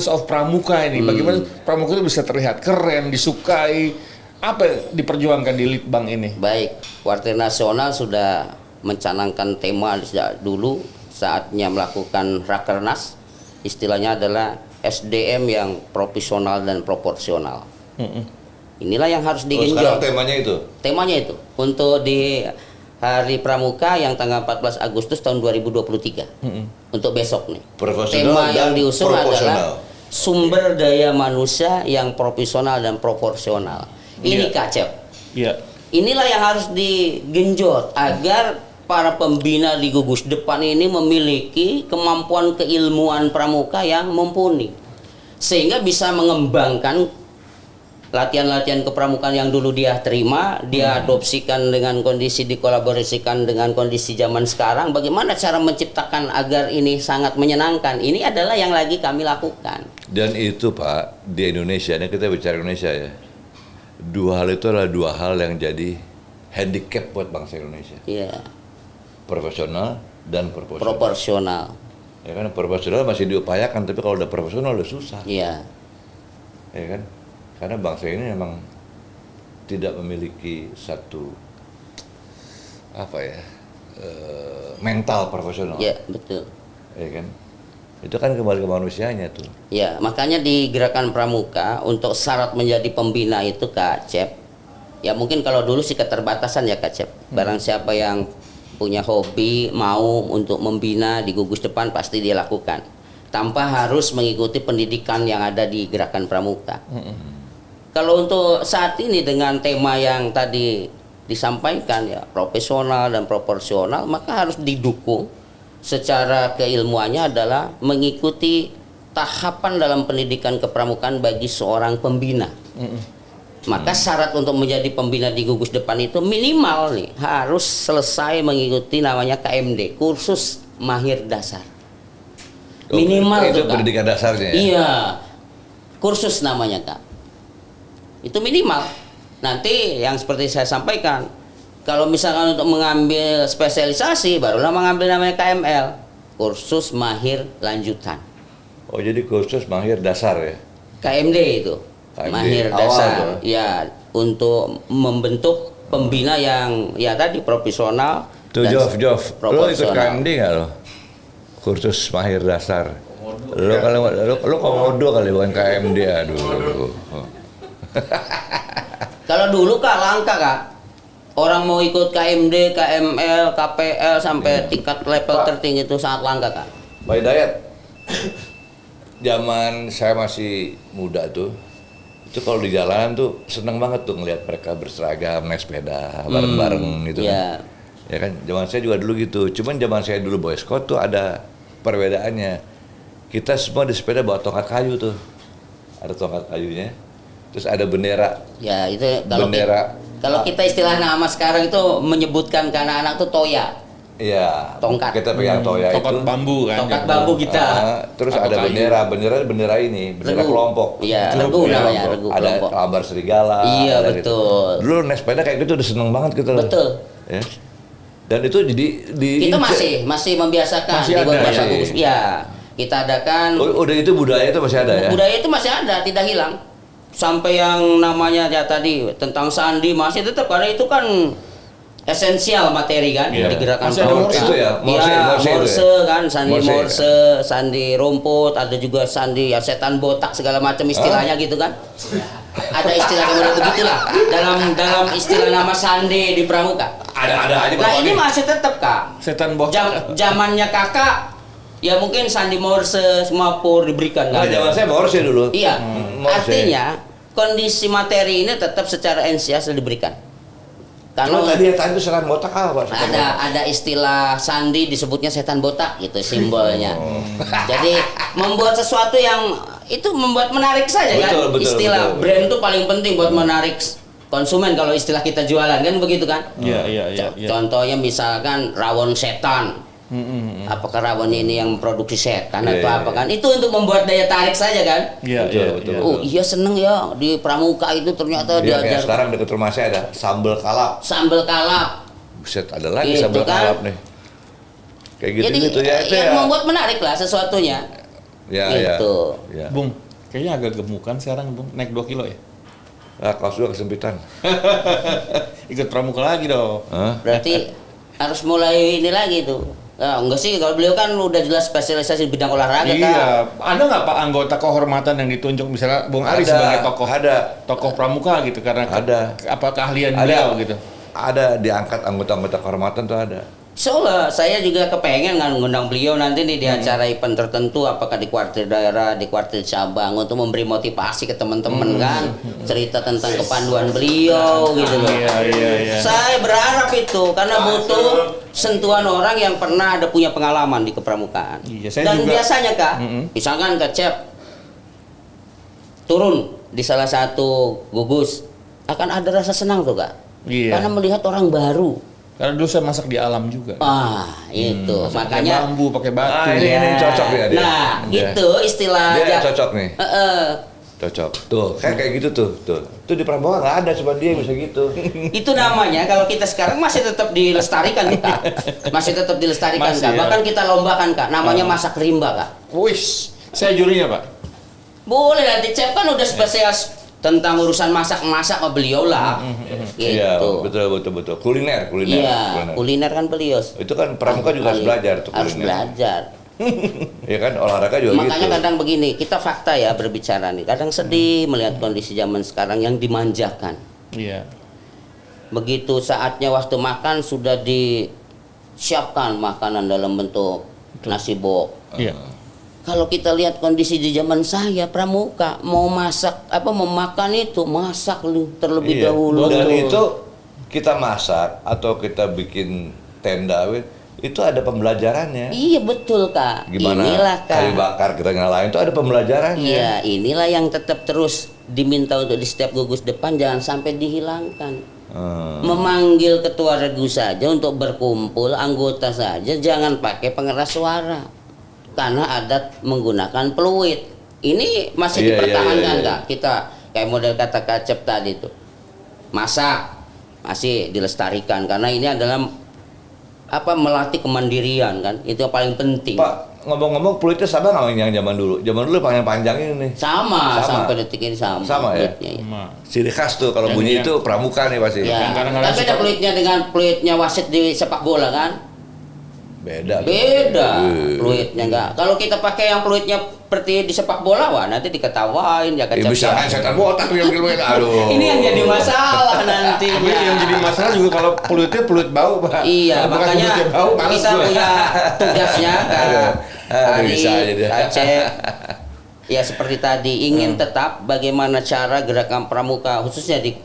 of Pramuka ini? Bagaimana Pramuka itu bisa terlihat keren, disukai? Apa yang diperjuangkan di lead bank ini? Baik, Kuartir Nasional sudah mencanangkan tema sejak dulu saatnya melakukan Rakernas. Istilahnya adalah SDM yang profesional dan proporsional. Inilah yang harus Sekarang digenjot. temanya itu. Temanya itu untuk di Hari Pramuka yang tanggal 14 Agustus tahun 2023. Untuk besok nih. Profesional Tema dan yang diusung proporsional. adalah sumber daya manusia yang profesional dan proporsional. Ini Kak Cep. Iya. Inilah yang harus digenjot agar para pembina di gugus depan ini memiliki kemampuan keilmuan pramuka yang mumpuni. Sehingga bisa mengembangkan latihan-latihan kepramukaan yang dulu dia terima, dia adopsikan dengan kondisi, dikolaborasikan dengan kondisi zaman sekarang. Bagaimana cara menciptakan agar ini sangat menyenangkan? Ini adalah yang lagi kami lakukan. Dan itu Pak, di Indonesia, ini kita bicara Indonesia ya. Dua hal itu adalah dua hal yang jadi handicap buat bangsa Indonesia. Iya, Profesional dan proporsional. proporsional. Ya kan, proporsional masih diupayakan, tapi kalau udah profesional udah susah. Iya, Ya kan? Karena bangsa ini memang tidak memiliki satu mental profesional. iya betul. Ya kan? Itu kan kembali ke manusianya tuh. Ya, makanya di Gerakan Pramuka untuk syarat menjadi pembina itu Kak Cep. Ya mungkin kalau dulu sih keterbatasan ya Kak Cep. Barang siapa yang punya hobi mau untuk membina di gugus depan pasti dia lakukan. Tanpa harus mengikuti pendidikan yang ada di Gerakan Pramuka. Kalau untuk saat ini dengan tema yang tadi disampaikan ya profesional dan proporsional, maka harus didukung secara keilmuannya adalah mengikuti tahapan dalam pendidikan kepramukaan bagi seorang pembina. Maka syarat untuk menjadi pembina di gugus depan itu minimal nih harus selesai mengikuti namanya KMD, kursus mahir dasar. Minimal itu tuh, Kak. pendidikan dasarnya ya? Iya, kursus namanya Kak. Itu minimal. Nanti yang seperti saya sampaikan, kalau misalkan untuk mengambil spesialisasi, barulah mengambil namanya KML, kursus mahir lanjutan. Oh, jadi kursus mahir dasar ya? KMD itu, KMD mahir awal dasar. tuh. Ya, untuk membentuk pembina yang ya tadi profesional. Tuh dan Jof, lo ikut proporsional. KMD nggak lo? Kursus mahir dasar. Lo komodo kali bukan KMD, aduh. Kalau dulu Kak langka Kak. Orang mau ikut KMD, KML, KPL sampai tingkat level Pak. tertinggi itu sangat langka Kak. Pak Hidayat, zaman saya masih muda tuh, itu kalau di jalanan tuh seneng banget tuh ngelihat mereka berseragam, naik sepeda, bareng-bareng gitu Iya. kan. Ya kan, zaman saya juga dulu gitu. Cuman zaman saya dulu Boy Scout tuh ada perbedaannya. Kita semua di sepeda bawa tongkat kayu tuh. Ada tongkat kayunya. Terus ada bendera. Ya itu kalau Bendera. kalau kita istilah nama sekarang itu menyebutkan ke anak-anak tuh toya. Iya. Tongkat. Kita pegang toya Tongkat itu. bambu kan. Tongkat yang- bambu kita. Terus Atau ada kayu. bendera ini, bendera Regu. kelompok. Iya, Itu regu bendera namanya, kelompok. regu Ada kelompok. lambar serigala. Iya, ada betul. Gitu. Dulu naik sepeda kayak gitu udah seneng banget gitu loh. Betul. Ya. Dan itu di Kita masih membiasakan Masih di ada, beberapa ya? gugus. Ya, kita adakan Udah itu budaya itu masih ada ya. budaya itu masih ada, tidak hilang. Sampai yang namanya ya tadi tentang sandi masih tetap karena itu kan esensial materi kan Iya. di gerakan Masih ada pramuka. morse itu ya, morse Iya, itu morse ya? kan, sandi Morse. morse, sandi rumput, ada juga sandi ya setan botak segala macam istilahnya gitu kan. Ada istilah model begitulah dalam istilah nama sandi di Pramuka. Ada aja Nah ini masih tetap Kak. Setan botak. Zamannya Kakak ya mungkin sandi Morse semua pur diberikan. Nah, zaman saya Morse dulu. Iya. Morse. Artinya kondisi materi ini tetap secara ensias diberikan. Kalau Karena tadi yang tadi itu setan botak apa? ada istilah sandi disebutnya setan botak gitu simbolnya. Jadi membuat sesuatu yang itu membuat menarik saja kan. Betul, Istilah betul. brand itu paling penting buat menarik konsumen kalau istilah kita jualan kan begitu kan. Iya. Contohnya misalkan rawon setan. Apakah rawon ini yang produksi setan atau apa kan? Itu untuk membuat daya tarik saja kan. Betul. Oh iya seneng ya di Pramuka itu ternyata Dia kayak diajar sekarang dekat rumah saya ada sambal kalap. sambal kalap. Buset, ada lagi Gitu sambal kan. kalap nih. Kayak Jadi gitu ya itu yang ya. membuat menarik lah sesuatunya. Ya, Gitu. ya. Bung, kayaknya agak gemukan sekarang, Bung. Naik 2 kilo ya? Ah, kaos gua kesempitan. Ikut pramuka lagi dong. Hah? Berarti harus mulai ini lagi tuh. Nah, enggak sih kalau beliau kan udah jelas spesialisasi di bidang olahraga kan. Iya, ada nggak Pak anggota kehormatan yang ditunjuk misalnya Bung Ari Ada, sebagai tokoh ada. tokoh pramuka gitu karena Ada. apa keahlian Ada. beliau gitu. Ada diangkat anggota-anggota kehormatan tuh ada. Soalnya saya juga kepengen kan ngundang beliau nanti nih di acara event tertentu apakah di kuartir daerah, di kuartir cabang untuk memberi motivasi ke teman-teman kan, cerita tentang kepanduan beliau gitu loh. Iya. Saya berharap itu karena butuh sentuhan orang yang pernah ada punya pengalaman di kepramukaan. Iya, saya Dan juga. biasanya Kak, misalkan Kak Cep turun di salah satu gugus akan ada rasa senang tuh Kak. Iya. Karena melihat orang baru. Karena dulu saya masak di alam juga. Itu Pakai makanya bambu, pakai batu. Ah, ini cocok ya dia. Nah, Dia. gitu istilah Dia cocok nih. Heeh. Cocok. Tuh, kayak gitu tuh. Tuh di Pramuka nggak ada, cuma dia bisa gitu. Itu namanya kalau kita sekarang masih tetap dilestarikan Kak. Masih tetap dilestarikan Masih, Kak. ya. Bahkan kita lombakan Kak. Namanya masak rimba Kak. Wis, saya jurinya Pak. Boleh nanti Chef kan udah spesialis tentang urusan masak-masak sama beliau lah. Iya, Gitu. betul. Kuliner. Iya, kuliner kan beliau. Itu kan Pramuka juga harus belajar tuh Harus kuliner. belajar. Iya kan, olahraga juga Makanya gitu. kadang begini, kita fakta ya berbicara nih. Kadang sedih melihat kondisi zaman sekarang yang dimanjakan. Iya. Begitu saatnya waktu makan sudah disiapkan makanan dalam bentuk nasi bok. Iya. Kalau kita lihat kondisi di zaman saya Pramuka mau masak mau makan itu masak terlebih Iya. dahulu. Dan Betul. itu kita masak atau kita bikin tenda itu ada pembelajarannya. Iya betul Kak. Gimana Inilah Kak. kayu bakar kita nyalain itu ada pembelajarannya. Iya, inilah yang tetap terus diminta untuk di setiap gugus depan jangan sampai dihilangkan. Memanggil ketua regu saja untuk berkumpul, anggota saja jangan pakai pengeras suara. Karena adat menggunakan peluit. Ini masih Iya, dipertahankan iya. Kak. Kita kayak model kata Kacep tadi tuh. Masak masih dilestarikan karena ini adalah melatih kemandirian kan. Itu yang paling penting. Pak, ngomong-ngomong peluitnya sama nggak yang zaman dulu? Zaman dulu yang panjang ini nih. Sama, Sama. sampai detik ini sama. Sama ya? peluitnya, ya. Sama. Ciri khas tuh kalau Yang bunyi dia- itu pramuka nih pasti. Ya, Yang kadang-kadang tapi ada suka- peluitnya dengan peluitnya wasit di sepak bola kan? Beda. Beda peluitnya enggak. Kalau kita pakai yang peluitnya seperti di sepak bola, wah nanti diketawain ya Ya bisa kan setan botak yang peluit. Aduh. Ini yang jadi masalah Tapi nantinya. yang jadi masalah juga kalau peluitnya peluit bau, Pak. Iya, Kalau bukan makanya peluitnya bau, males kita gua. punya tugasnya Kak Aduh, bisa aja dia. Aceh. Ya seperti tadi ingin tetap bagaimana cara gerakan pramuka khususnya di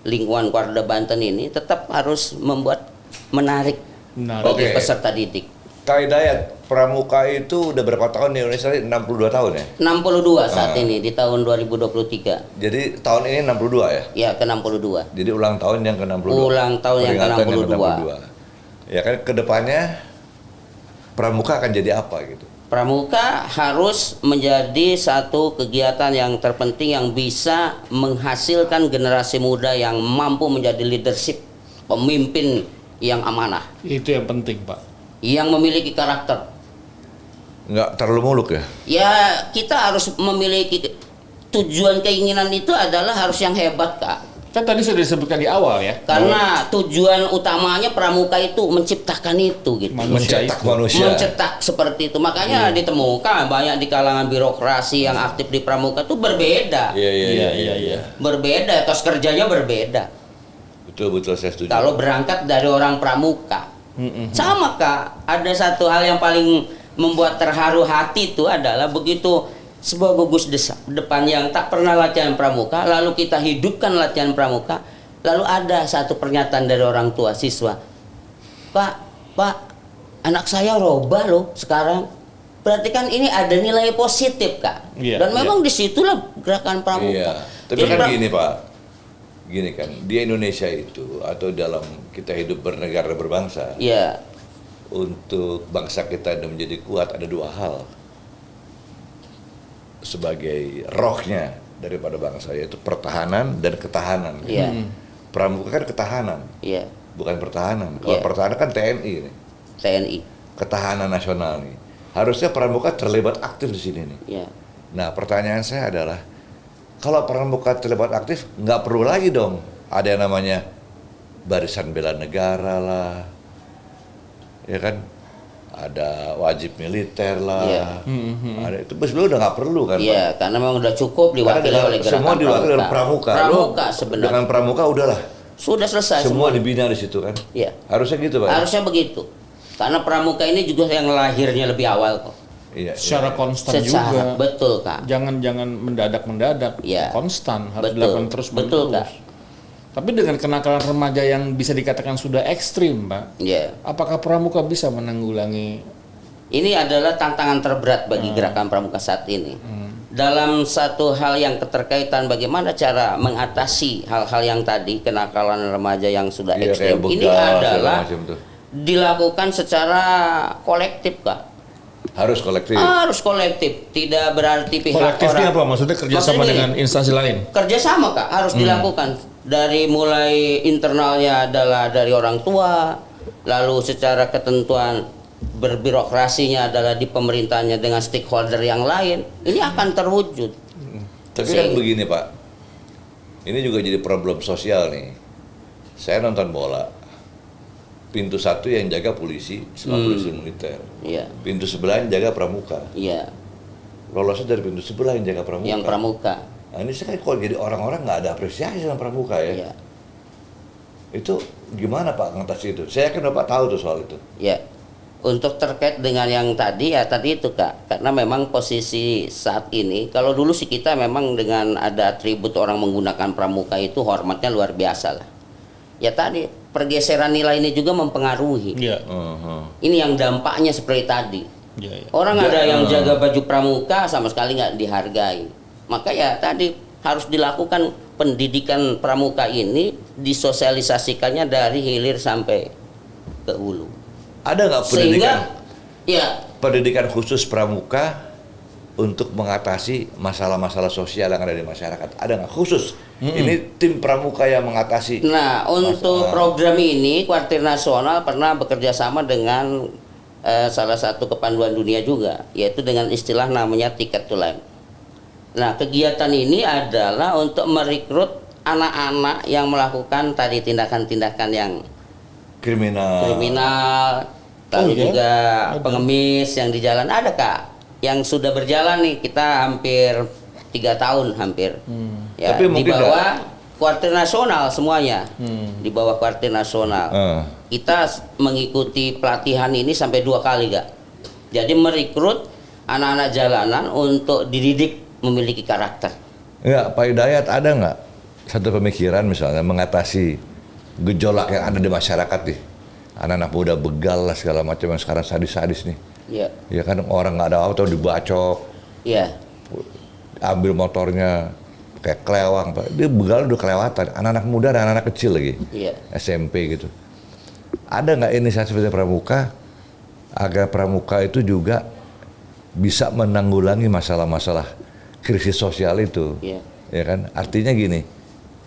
lingkungan Kuarda Banten ini tetap harus membuat menarik Menarik. bagi Oke. peserta didik. Kak Hidayat, pramuka itu udah berapa tahun di Indonesia? 62 tahun ya? 62 saat ini di tahun 2023. Jadi tahun ini 62 ya? Ya ke 62. Jadi ulang tahun yang ke-62. Ulang tahun yang Peringatan ke-62. Ya kan kedepannya pramuka akan jadi apa gitu? Pramuka harus menjadi satu kegiatan yang terpenting yang bisa menghasilkan generasi muda yang mampu menjadi leadership, pemimpin yang amanah, Itu yang penting, Pak. yang memiliki karakter. Nggak terlalu muluk ya? Ya kita harus memiliki tujuan keinginan itu adalah harus yang hebat Kak. Kan tadi sudah disebutkan di awal ya. Karena tujuan utamanya pramuka itu menciptakan itu gitu. Mencetak manusia. Mencetak seperti itu. Makanya ditemukan banyak di kalangan birokrasi yang aktif di pramuka itu berbeda. Iya. Berbeda, etos kerjanya berbeda. Betul saya setuju. Kalau berangkat dari orang pramuka. Sama Kak, ada satu hal yang paling membuat terharu hati itu adalah begitu sebuah gugus depan yang tak pernah latihan pramuka, lalu kita hidupkan latihan pramuka, lalu ada satu pernyataan dari orang tua siswa, Pak, anak saya robah loh sekarang. Berarti kan ini ada nilai positif Kak. Iya, Dan memang disitulah gerakan pramuka. Iya. Tapi kan gini Pak, gini kan di Indonesia itu atau dalam kita hidup bernegara berbangsa, Iya, untuk bangsa kita menjadi kuat ada dua hal sebagai rohnya daripada bangsa, yaitu pertahanan dan ketahanan. Iya. Pramuka kan ketahanan, iya, bukan pertahanan. Kalau Iya. pertahanan kan TNI nih, TNI. ketahanan nasional nih. Harusnya pramuka terlibat aktif di sini nih. Iya. Nah pertanyaan saya adalah, kalau pramuka terlibat aktif, nggak perlu lagi dong ada yang namanya barisan bela negara lah, ya kan? Ada wajib militer lah, Iya. ada itu sebenarnya udah nggak perlu kan? Iya, karena memang udah cukup diwakili Karena oleh gerakan semua diwakili oleh pramuka. Pramuka Lo sebenarnya. dengan pramuka udahlah, Sudah selesai semua dibina di situ kan? Iya. Harusnya gitu Pak. Harusnya begitu. Karena pramuka ini juga yang lahirnya lebih awal kok. Iya. Secara konstan Secara juga. betul Kak. Jangan mendadak. Iya. Konstan harus Betul. dilakukan terus Betul, menerus. Kak. Tapi dengan kenakalan remaja yang bisa dikatakan sudah ekstrim, Pak. Iya. Apakah pramuka bisa menanggulangi? Ini adalah tantangan terberat bagi gerakan pramuka saat ini. Dalam satu hal yang keterkaitan bagaimana cara mengatasi hal-hal yang tadi kenakalan remaja yang sudah Iya, ekstrim. kayak Ini begal, segala adalah macam tuh. dilakukan secara kolektif Kak. Harus kolektif. Harus kolektif, tidak berarti pihak Kolektifnya orang. apa? Maksudnya kerjasama Maksudnya dengan instansi lain? Kerjasama Kak harus dilakukan dari mulai internalnya adalah dari orang tua, lalu secara ketentuan berbirokrasinya adalah di pemerintahnya dengan stakeholder yang lain. Ini akan terwujud. Tapi kan begini Pak, ini juga jadi problem sosial nih. Saya nonton bola, pintu satu yang jaga polisi sama polisi militer, Iya, pintu sebelah yang jaga pramuka. iya, Lolosnya dari pintu sebelah yang jaga pramuka. yang pramuka. Nah, ini saya kalau jadi orang-orang nggak ada apresiasi sama pramuka ya. Iya, Itu gimana Pak ngatasi itu? Saya yakin Bapak tahu tuh soal itu. iya. Untuk terkait dengan yang tadi ya tadi itu Kak, karena memang posisi saat ini, kalau dulu sih kita memang dengan ada atribut orang menggunakan pramuka itu hormatnya luar biasa lah. Ya tadi pergeseran nilai ini juga mempengaruhi. Iya. Ini yang dampaknya seperti tadi. Iya. Orang ada yang jaga baju pramuka sama sekali nggak dihargai. Maka ya tadi harus dilakukan pendidikan pramuka ini disosialisasikannya dari hilir sampai ke hulu. Ada nggak pendidikan, Ya, pendidikan khusus pramuka untuk mengatasi masalah-masalah sosial yang ada di masyarakat? Ada nggak khusus? Ini tim pramuka yang mengatasi. nah untuk program ini Kuartir Nasional pernah bekerja sama dengan salah satu kepanduan dunia juga, yaitu dengan istilah namanya Ticket to Land. Nah kegiatan ini adalah untuk merekrut anak-anak yang melakukan tadi tindakan-tindakan yang kriminal, lalu juga pengemis yang di jalan ada Kak, yang sudah berjalan nih kita hampir 3 tahun hampir, ya Tapi di mungkin bawah Kuartir Nasional semuanya, di bawah Kuartir Nasional. Kita mengikuti pelatihan ini sampai 2 kali Kak, jadi merekrut anak-anak jalanan untuk dididik memiliki karakter. Ya, Pak Hidayat ada nggak satu pemikiran misalnya mengatasi gejolak yang ada di masyarakat nih? Anak-anak muda begal lah segala macam yang sekarang sadis-sadis nih. Iya, Ya kan orang nggak ada auto dibacok, iya, ambil motornya kayak kelewang, Pak. Dia begal udah kelewatan. Anak-anak muda dan anak kecil lagi, iya. SMP gitu. Ada nggak inisiatif dari pramuka agar pramuka itu juga bisa menanggulangi masalah-masalah krisis sosial itu? Iya. Ya kan? Artinya gini,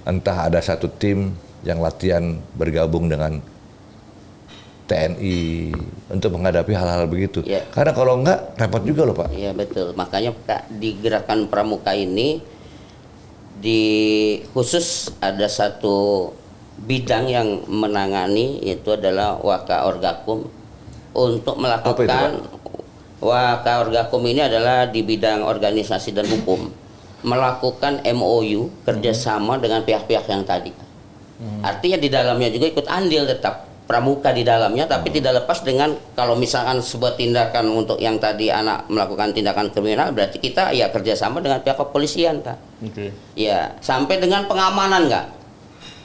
entah ada satu tim yang latihan bergabung dengan TNI untuk menghadapi hal-hal begitu. Iya. Karena kalau enggak repot juga loh Pak. Iya betul, makanya Kak di gerakan pramuka ini di khusus ada satu bidang yang menangani, itu adalah Waka Orgakum untuk melakukan Waka Orgakum ini adalah di bidang organisasi dan hukum, melakukan MOU kerjasama dengan pihak-pihak yang tadi. Artinya di dalamnya juga ikut andil tetap pramuka di dalamnya, tapi tidak lepas dengan kalau misalkan sebuah tindakan untuk yang tadi anak melakukan tindakan kriminal, berarti kita ya kerjasama dengan pihak kepolisian, Kak. Ya, sampai dengan pengamanan, Kak.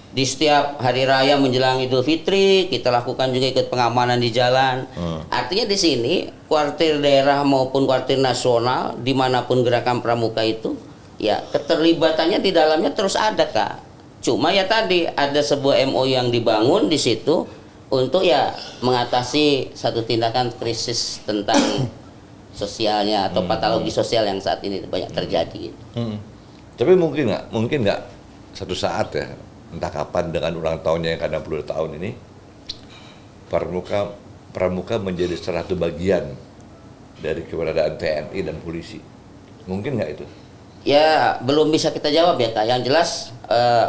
Di setiap hari raya menjelang Idul Fitri kita lakukan juga ikut pengamanan di jalan. Artinya di sini kuartir daerah maupun kuartir nasional dimanapun gerakan pramuka itu, ya keterlibatannya di dalamnya terus ada, Kak. Cuma ya tadi ada sebuah MOU yang dibangun di situ untuk ya mengatasi satu tindakan krisis tentang sosialnya atau patologi sosial yang saat ini banyak terjadi. Tapi mungkin nggak satu saat ya, entah kapan dengan ulang tahunnya yang ke-60 tahun ini, pramuka menjadi salah satu bagian dari keberadaan TNI dan polisi. Mungkin nggak itu? Ya belum bisa kita jawab ya, Kak. Yang jelas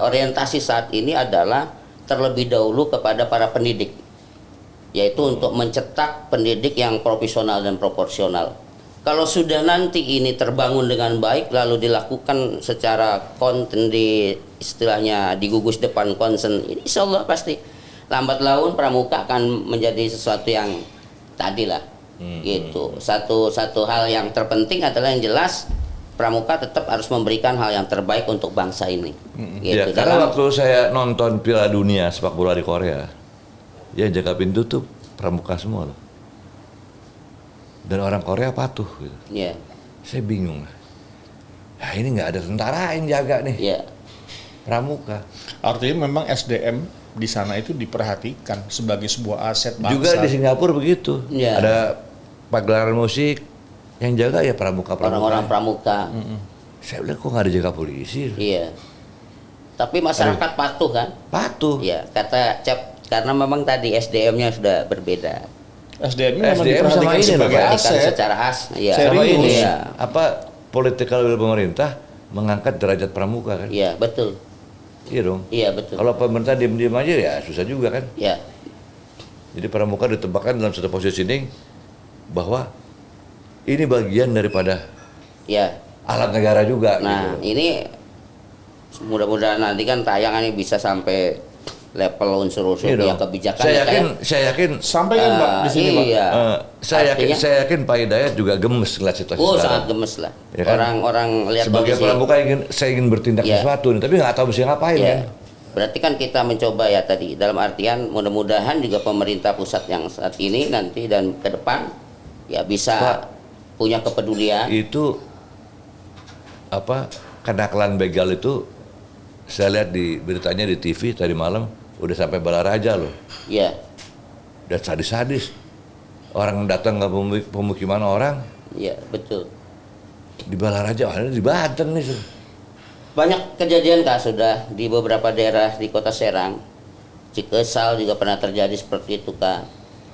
orientasi saat ini adalah terlebih dahulu kepada para pendidik, yaitu untuk mencetak pendidik yang profesional dan proporsional. Kalau sudah nanti ini terbangun dengan baik lalu dilakukan secara konten, di istilahnya digugus depan konsen, ini insya Allah pasti lambat laun pramuka akan menjadi sesuatu yang tadi lah. Gitu. Satu hal yang terpenting adalah yang jelas pramuka tetap harus memberikan hal yang terbaik untuk bangsa ini. Ya, Gitu. karena waktu saya nonton Piala Dunia sepak bola di Korea, yang jaga pintu tuh pramuka semua loh. Dan orang Korea patuh gitu. Ya. Saya bingung. Nah, ini nggak ada tentara yang jaga nih. Ya. Pramuka. Artinya memang SDM di sana itu diperhatikan sebagai sebuah aset bangsa. Juga di Singapura begitu. Ya. Ada pagelaran musik, yang jaga ya pramuka. Orang-orang pramuka. Saya bilang kok nggak ada jaga polisi? Iya. Tapi masyarakat patuh kan? Patuh. Iya, kata Cep, karena memang tadi SDM-nya sudah berbeda. SDM-nya memang SDM diperhatikan sama ini sebagai Pak. aset. Secara iya. Sama Serius. ini Iya. apa political will pemerintah mengangkat derajat pramuka kan? Iya, betul. Iya dong. Iya, betul. Kalau pemerintah diam-diam aja ya susah juga kan? Iya. Jadi pramuka ditempatkan dalam satu posisi ini bahwa ini bagian daripada Iya. alat negara juga. Nah, gitu. ini mudah-mudahan nanti kan tayangan ini bisa sampai level unsur-unsur Iya dong. yang kebijakan. Saya yakin Sampaikan Pak di sini Pak. iya. saya Artinya- yakin Pak Hidayat juga gemes ngeliat situasi Oh, sekarang. sangat gemes lah. Ya kan? Orang-orang lihat Sebagai kondisi. pramuka saya ingin bertindak Iya. sesuatu nih, tapi nggak tahu mesti ngapain Iya. kan. Berarti kan kita mencoba ya tadi, dalam artian mudah-mudahan juga pemerintah pusat yang saat ini nanti dan ke depan ya bisa Pak, punya kepedulian. Itu apa kenakalan begal itu saya lihat di beritanya di TV tadi malam udah sampai Balaraja loh. Ya, Dan sadis-sadis. Orang datang ke pemukiman orang ya betul. di Balaraja, akhirnya di Banten nih. Banyak kejadian Kak sudah di beberapa daerah di Kota Serang. Cikesal juga pernah terjadi seperti itu Kak.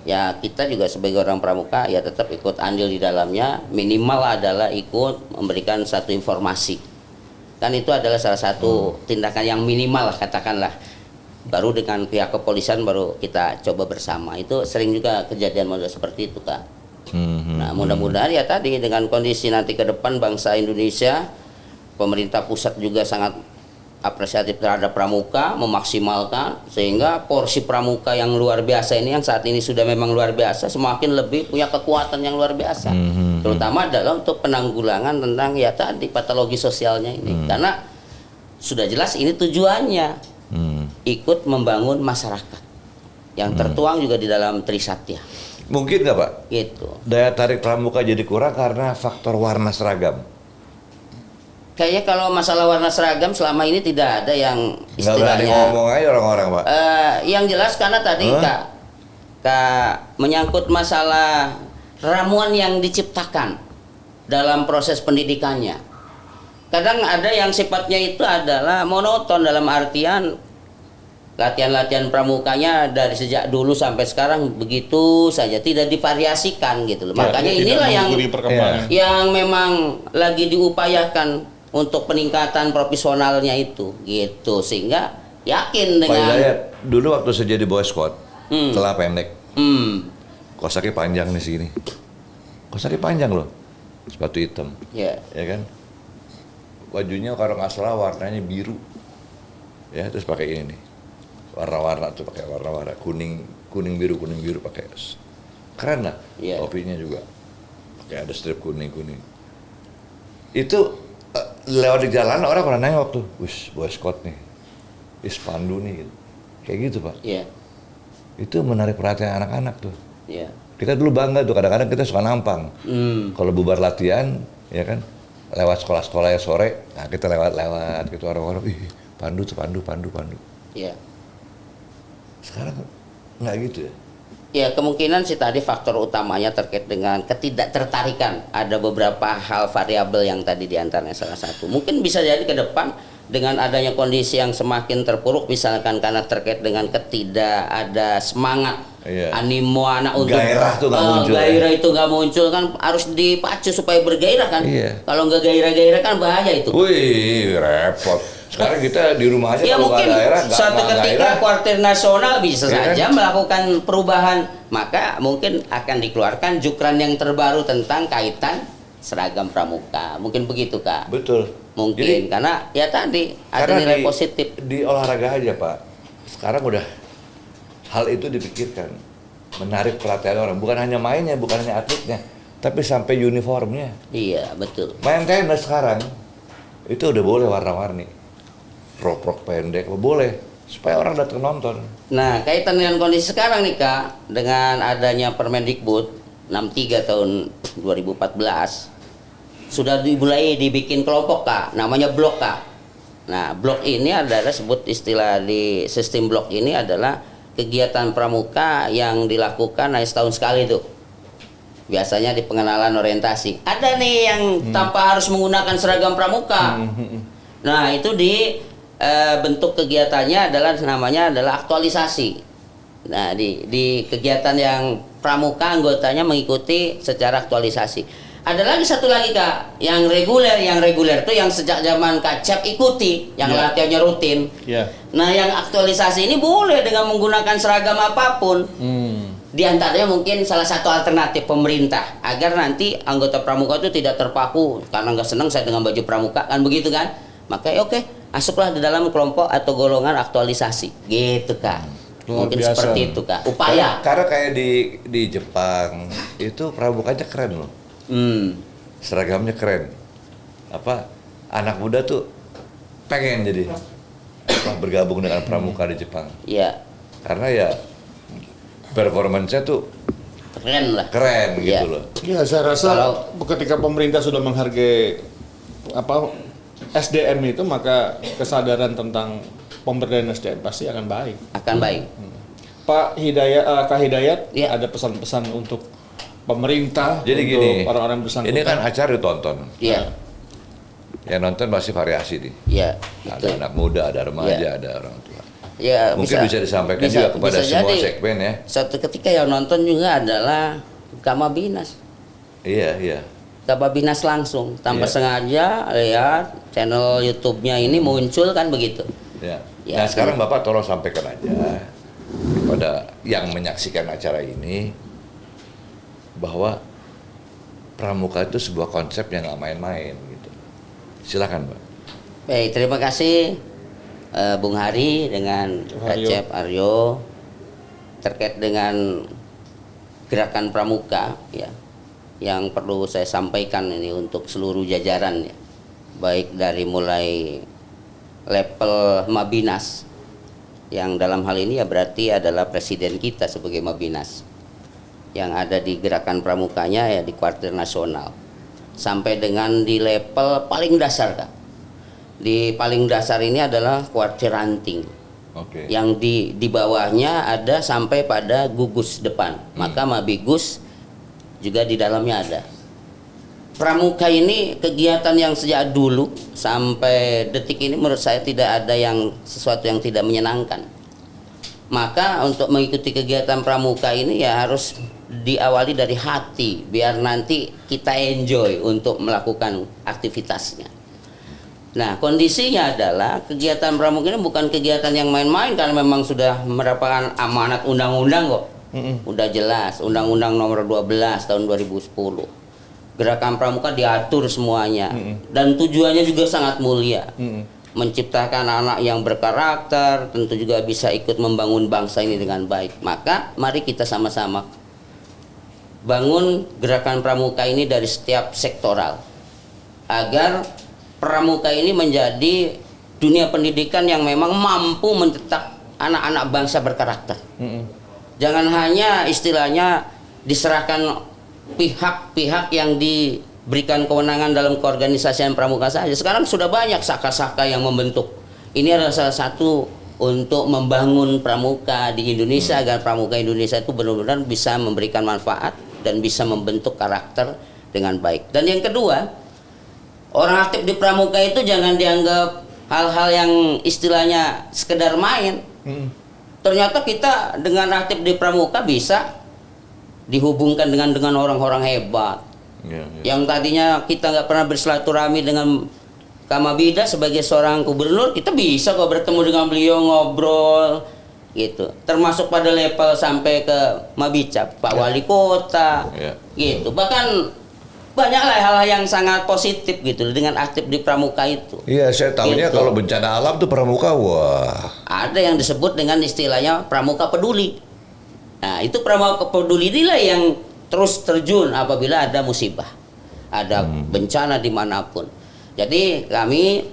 Ya kita juga sebagai orang pramuka ya tetap ikut andil di dalamnya, minimal adalah ikut memberikan satu informasi. Kan itu adalah salah satu tindakan yang minimal lah katakanlah. Baru dengan pihak kepolisian baru kita coba bersama. Itu sering juga kejadian model seperti itu Kak. Nah mudah-mudahan ya tadi dengan kondisi nanti ke depan bangsa Indonesia, pemerintah pusat juga sangat apresiatif terhadap pramuka, memaksimalkan sehingga porsi pramuka yang luar biasa ini yang saat ini sudah memang luar biasa semakin lebih punya kekuatan yang luar biasa. Terutama adalah untuk penanggulangan tentang ya tadi patologi sosialnya ini. Karena sudah jelas ini tujuannya ikut membangun masyarakat yang tertuang juga di dalam Trisatya. Mungkin nggak Pak? Gitu. Daya tarik pramuka jadi kurang karena faktor warna seragam. Kayaknya kalau masalah warna seragam selama ini tidak ada yang Nggak berani istilahnya. ngomong aja orang-orang Pak. Yang jelas karena tadi Kak menyangkut masalah ramuan yang diciptakan dalam proses pendidikannya. Kadang ada yang sifatnya itu adalah monoton dalam artian latihan-latihan pramukanya dari sejak dulu sampai sekarang begitu saja, tidak divariasikan gitu loh. Makanya Tidak inilah yang mengikuti perkembangan. yang memang lagi diupayakan untuk peningkatan profesionalnya itu gitu, sehingga yakin Pak dengan Hidayat, dulu waktu saya jadi boy scout, telah pendek, hmm, kaos kaki panjang nih segini. Kaos kaki panjang loh, sepatu hitam, ya ya kan? Bajunya kalau nggak salah warnanya biru, ya terus pakai ini nih, warna-warna tuh pakai warna-warna kuning biru pakai, keren lah. Iya. Topinya juga, kayak ada strip kuning. Itu lewat di jalan orang pernah nengok tuh, wis boy scout nih, Pandu nih, gitu. Kayak gitu Pak. ya Itu menarik perhatian anak-anak tuh. ya Kita dulu bangga tuh, kadang-kadang kita suka nampang. Kalau bubar latihan, ya kan, lewat sekolah-sekolah ya sore, nah kita lewat gitu, orang-orang, ih Pandu tuh, Pandu. ya Sekarang nggak gitu ya. Ya, kemungkinan sih tadi faktor utamanya terkait dengan ketidaktertarikan. Ada beberapa hal variabel yang tadi diantaranya salah satu. Mungkin bisa jadi ke depan dengan adanya kondisi yang semakin terpuruk, misalkan karena terkait dengan ada semangat, Iya. animo anak untuk Gairah tuh nggak muncul, gairah itu nggak muncul kan, harus dipacu supaya bergairah kan. Iya. Kalau nggak gairah-gairah kan bahaya itu. Wih, repot. Sekarang kita di rumah aja Ya kalau mungkin nggak daerah, suatu nggak ketika gairah. kuartir nasional bisa Ya saja kan? melakukan perubahan, maka mungkin akan dikeluarkan jukran yang terbaru tentang kaitan seragam pramuka. Mungkin begitu Kak. Betul. Mungkin Jadi, karena ya tadi ada karena nilai positif. di olahraga aja Pak, sekarang udah hal itu dipikirkan, menarik perhatian orang, bukan hanya mainnya, bukan hanya atletnya, tapi sampai uniformnya. Iya betul. Main tenis sekarang itu udah boleh warna-warni, rok pendek boleh, supaya orang datang nonton. Nah kaitan dengan kondisi sekarang nih Kak, dengan adanya Permendikbud 63 tahun 2014 sudah dimulai dibikin kelompok Kak, namanya blok Kak. Nah blok ini adalah sebut istilah di sistem blok ini adalah kegiatan pramuka yang dilakukan setahun sekali tuh. Biasanya di pengenalan orientasi. Ada nih yang tanpa harus menggunakan seragam pramuka. Nah itu di bentuk kegiatannya adalah namanya adalah aktualisasi. Nah di kegiatan yang pramuka anggotanya mengikuti secara aktualisasi. Ada lagi satu lagi Kak, yang reguler itu yang sejak zaman Kak Cep ikuti, yang Ya. latihannya rutin. Ya. Nah yang aktualisasi ini boleh dengan menggunakan seragam apapun. Di antaranya mungkin salah satu alternatif pemerintah agar nanti anggota pramuka itu tidak terpaku karena nggak senang saya dengan baju pramuka kan begitu kan, maka oke, masuklah di dalam kelompok atau golongan aktualisasi gitu Kak. Luar Mungkin biasa. seperti itu Kak, upaya. Karena kayak di Jepang itu pramukanya keren loh, seragamnya keren. Apa anak muda tuh pengen jadi bergabung dengan pramuka di Jepang, Iya, karena ya performance-nya tuh keren lah. keren Iya. gitu loh. Ya, saya rasa Kalau- ketika pemerintah sudah menghargai SDM itu, maka kesadaran tentang pemberdayaan SDM pasti akan baik. Akan baik. Pak Hidayat, Kak Hidayat, Iya. ada pesan-pesan untuk pemerintah, Jadi untuk gini, orang-orang bersangkutan. ini kan acara ditonton, Iya, yang nonton masih variasi nih. iya. Ada Itu. anak muda, ada remaja, Iya. ada orang tua. Ya, Mungkin bisa disampaikan juga kepada bisa semua jadi. segmen ya. Suatu ketika yang nonton juga adalah Kamabinas. Iya. Kababinas langsung tanpa Iya. sengaja lihat channel YouTube-nya ini muncul kan begitu. Ya. Ya. Nah sekarang Bapak tolong sampaikan aja kepada yang menyaksikan acara ini bahwa pramuka itu sebuah konsep yang nggak main-main gitu. Silakan Pak. Baik, terima kasih Bung Hari dengan Kak Aryo. Cep Aryo terkait dengan gerakan pramuka ya, yang perlu saya sampaikan ini untuk seluruh jajaran ya, baik dari mulai level Mabinas yang dalam hal ini ya berarti adalah presiden kita sebagai Mabinas yang ada di gerakan pramukanya ya di kuartir nasional, sampai dengan di level paling dasar Kak. Di paling dasar ini adalah kuartir ranting. Oke. Yang di bawahnya ada sampai pada gugus depan. Maka Mabigus juga di dalamnya ada. Pramuka ini kegiatan yang sejak dulu sampai detik ini menurut saya tidak ada yang sesuatu yang tidak menyenangkan. Maka untuk mengikuti kegiatan pramuka ini ya harus diawali dari hati biar nanti kita enjoy untuk melakukan aktivitasnya. Nah, kondisinya adalah kegiatan pramuka ini bukan kegiatan yang main-main karena memang sudah merupakan amanat undang-undang kok. Udah jelas, Undang-Undang Nomor 12 tahun 2010. Gerakan pramuka diatur semuanya dan tujuannya juga sangat mulia. Menciptakan anak yang berkarakter, tentu juga bisa ikut membangun bangsa ini dengan baik. Maka mari kita sama-sama bangun gerakan pramuka ini dari setiap sektoral agar pramuka ini menjadi dunia pendidikan yang memang mampu mencetak anak-anak bangsa berkarakter. Jangan hanya istilahnya diserahkan pihak-pihak yang diberikan kewenangan dalam keorganisasian pramuka saja. Sekarang sudah banyak saka-saka yang membentuk. Ini adalah salah satu untuk membangun pramuka di Indonesia agar pramuka Indonesia itu benar-benar bisa memberikan manfaat dan bisa membentuk karakter dengan baik. Dan yang kedua, orang aktif di pramuka itu jangan dianggap hal-hal yang istilahnya sekedar main. Ternyata kita dengan aktif di pramuka bisa dihubungkan dengan orang-orang hebat. Yang tadinya kita nggak pernah bersilaturahmi dengan Kamabida sebagai seorang gubernur, kita bisa kok bertemu dengan beliau, ngobrol gitu. Termasuk pada level sampai ke Mabica, Pak Wali Kota, gitu. Bahkan banyaklah hal-hal yang sangat positif gitu dengan aktif di pramuka itu. Iya, saya tahunya Gitu. kalau bencana alam tuh pramuka, wah. Ada yang disebut dengan istilahnya pramuka peduli. Nah, itu pramuka peduli inilah yang terus terjun apabila ada musibah, ada bencana dimanapun. Jadi kami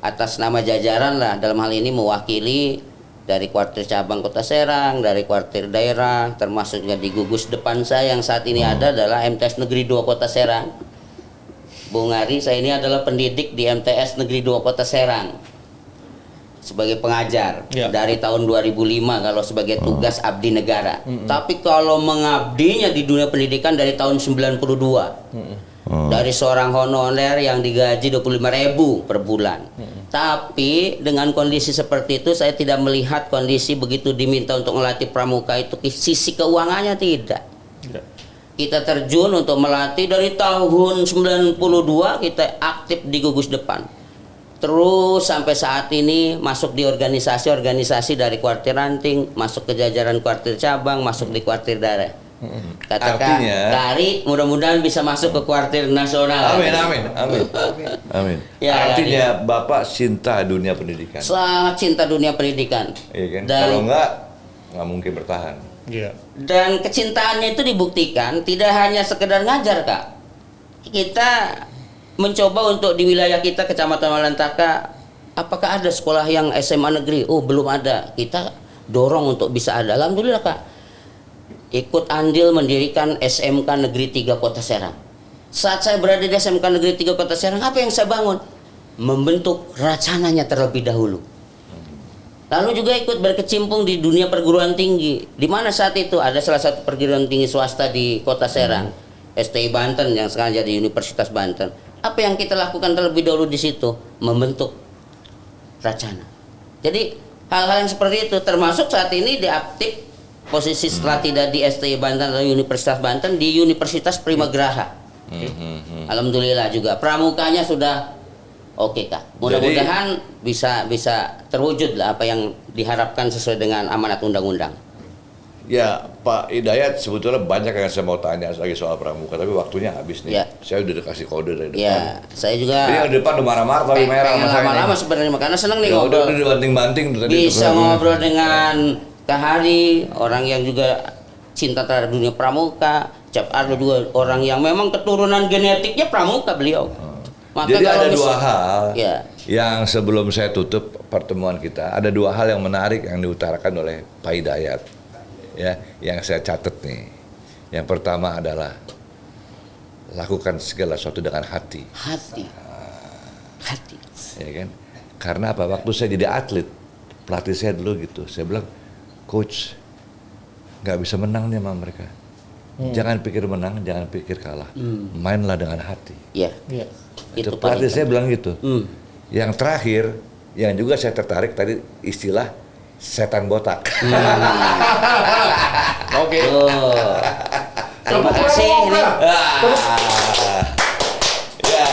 atas nama jajaran lah dalam hal ini mewakili dari kuartir cabang Kota Serang, dari kuartir daerah, termasuk juga di gugus depan saya yang saat ini ada adalah MTS Negeri 2 Kota Serang. Bung Ari, saya ini adalah pendidik di MTS Negeri 2 Kota Serang sebagai pengajar dari tahun 2005 kalau sebagai tugas abdi negara. Tapi kalau mengabdinya di dunia pendidikan dari tahun 92. Dari seorang honorer yang digaji 25.000 per bulan. Tapi dengan kondisi seperti itu saya tidak melihat kondisi begitu diminta untuk melatih pramuka itu sisi keuangannya tidak. Kita terjun untuk melatih dari tahun 92 kita aktif di gugus depan. Terus sampai saat ini masuk di organisasi-organisasi dari kuartir ranting, masuk ke jajaran kuartir cabang, masuk di kuartir daerah. Katakan Kari mudah-mudahan bisa masuk ke kuartir nasional. Amin, amin, amin, amin. Ya, artinya Bapak cinta dunia pendidikan. Sangat cinta dunia pendidikan. Iya kan? Dan, kalau nggak mungkin bertahan. Iya. Dan kecintaannya itu dibuktikan tidak hanya sekedar ngajar, Kak. Kita mencoba untuk di wilayah kita Kecamatan Malantaka, apakah ada sekolah yang SMA negeri? Oh, belum ada. Kita dorong untuk bisa ada. Alhamdulillah, Kak. Ikut andil mendirikan SMK Negeri 3 Kota Serang. Saat saya berada di SMK Negeri 3 Kota Serang, apa yang saya bangun? Membentuk racananya terlebih dahulu. Lalu juga ikut berkecimpung di dunia perguruan tinggi. Di mana saat itu ada salah satu perguruan tinggi swasta di Kota Serang, STI Banten yang sekarang jadi Universitas Banten. Apa yang kita lakukan terlebih dahulu di situ? Membentuk racana. Jadi hal-hal yang seperti itu termasuk saat ini diaktif posisi setelah tidak di STI Banten atau Universitas Banten di Universitas Primagraha. Alhamdulillah juga pramukanya sudah oke, Kak. Mudah-mudahan bisa terwujud lah apa yang diharapkan sesuai dengan amanat undang-undang. Ya, Pak Hidayat, sebetulnya banyak yang saya mau tanya lagi soal pramuka, tapi waktunya habis nih. Ya. Saya udah dikasih kode dari depan. Ya, saya juga. Jadi yang di depan udah marah-marah tapi merah sama saya. Lama-lama sebenarnya karena senang nih Ya ngobrol. udah dibanting-banting tadi. Bisa ngobrol dengan Kak Hari, orang yang juga cinta terhadap dunia pramuka. Cap Ardo juga orang yang memang keturunan genetiknya pramuka beliau. Maka jadi kalau ada dua hal ya. yang sebelum saya tutup pertemuan kita, ada dua hal yang menarik yang diutarakan oleh Pak Hidayat, ya, yang saya catat nih. Yang pertama adalah lakukan segala sesuatu dengan hati. Hati. Ya kan? Karena apa? Waktu saya jadi atlet, pelatih saya dulu gitu, saya bilang, coach, nggak bisa menang nih sama mereka. Jangan pikir menang, jangan pikir kalah. Mainlah dengan hati. Iya. Itu pelatih saya bilang gitu. Yang terakhir, yang juga saya tertarik tadi istilah setan botak. Oke. Terima kasih ini. Ya.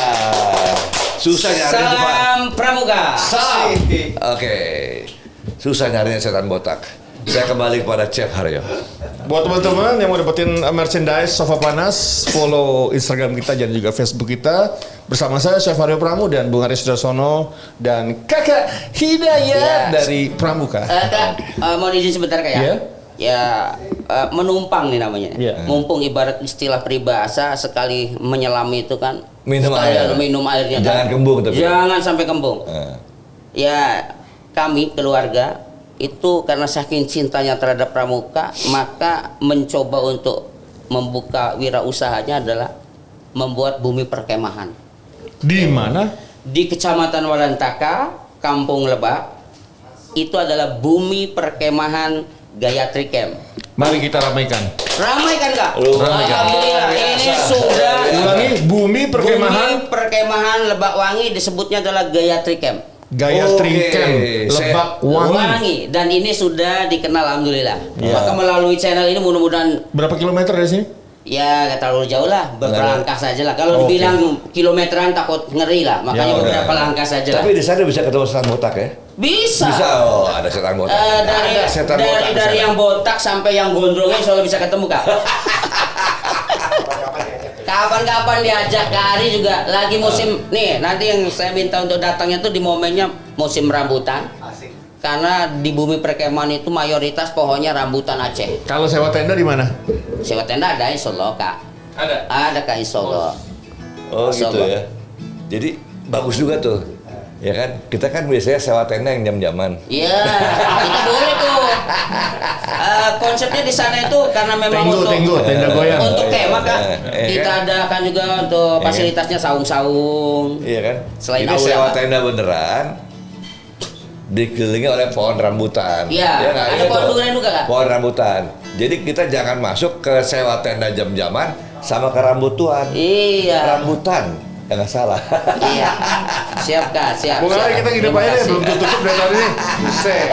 Susah nyari itu, Pak. Salam Pramuka. Salam. Oke. Susah nyarinya setan botak. Saya kembali kepada Chef Haryo. Buat teman-teman yang mau dapetin merchandise Sofa Panas, follow Instagram kita dan juga Facebook kita. Bersama saya Chef Haryo Pramu dan Bung Haris Sudarsono dan Kakak Hidayat dari Pramuka. Kak, mau izin sebentar Kak ya? Iya. Ya, menumpang nih namanya. Iya. Mumpung ibarat istilah peribahasa sekali menyelam itu kan Minum sekalian air. minum airnya Jangan kan. kembung tapi. Jangan sampai kembung. Eh. Ya, kami keluarga itu karena saking cintanya terhadap Pramuka, maka mencoba untuk membuka wirausahanya adalah membuat bumi perkemahan Di mana? di Kecamatan Walantaka, Kampung Lebak. Itu adalah bumi perkemahan Gayatri Camp. Mari kita ramaikan. Ramai kan Kak? Ramai, Kak. Alhamdulillah ini Biasa. sudah Ulangi, bumi perkemahan bumi perkemahan Lebak Wangi disebutnya adalah Gayatri Camp. Gayatri Oke, Camp Lebak Wangi. Wangi, dan ini sudah dikenal alhamdulillah. Iya. Maka melalui channel ini mudah-mudahan Berapa kilometer dari sini? ya nggak terlalu jauh lah, beberapa Nggak. langkah saja lah. Kalau Oke. dibilang kilometeran takut ngeri lah, makanya Ya, beberapa langkah saja lah. Tapi di sana bisa ketemu setan botak ya? Bisa. Bisa. Oh, ada setan botak. Dari Ada setan botak di dari sana. yang botak sampai yang gondrongnya insya Allah bisa ketemu Kak. Kapan-kapan diajak Kak Ari juga lagi musim nih, nanti yang saya minta untuk datangnya tuh di momennya musim rambutan. Karena di bumi perkemahan itu mayoritas pohonnya rambutan Aceh. Kalau sewa tenda di mana? Sewa tenda ada insya Allah Kak. Ada Kak insya Allah. Oh gitu Sobat. ya. Jadi bagus juga tuh. Ya kan? Kita kan biasanya sewa tenda yang jam-jaman. Iya, itu boleh tuh. Konsepnya di sana itu karena memang Tenggo, tenda goyang. untuk kemah Kak. Kita kan? adakan juga untuk kan? fasilitasnya saung-saung. Iya kan? Selain Ini aula, sewa Pak. tenda beneran dikelilingi oleh pohon rambutan. Iya, nggak? ada Ini pohon tuh, durian juga, Kak? Pohon rambutan. Jadi kita jangan masuk ke sewa tenda jam-jaman sama ke rambutan. Iya. Rambutan. Ya nggak salah. Iya. Siap Kak, siap. Bung siap. Ari, kita hidup Terima aja deh, kasih. belum tutup dari tadi nih. Buset.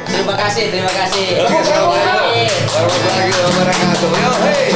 Terima kasih, terima kasih. Oke, assalamualaikum warahmatullahi wabarakatuh. Yo, hey.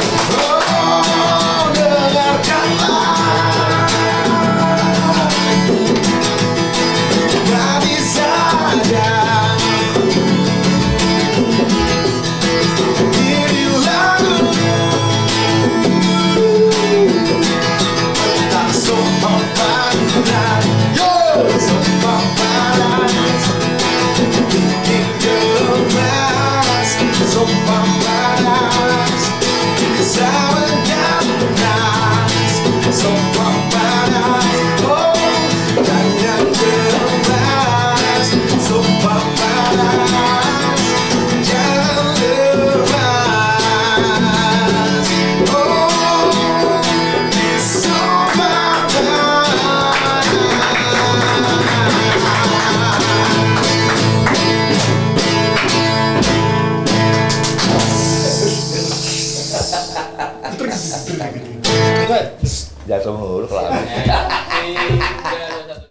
Jatuh mulu kelapa.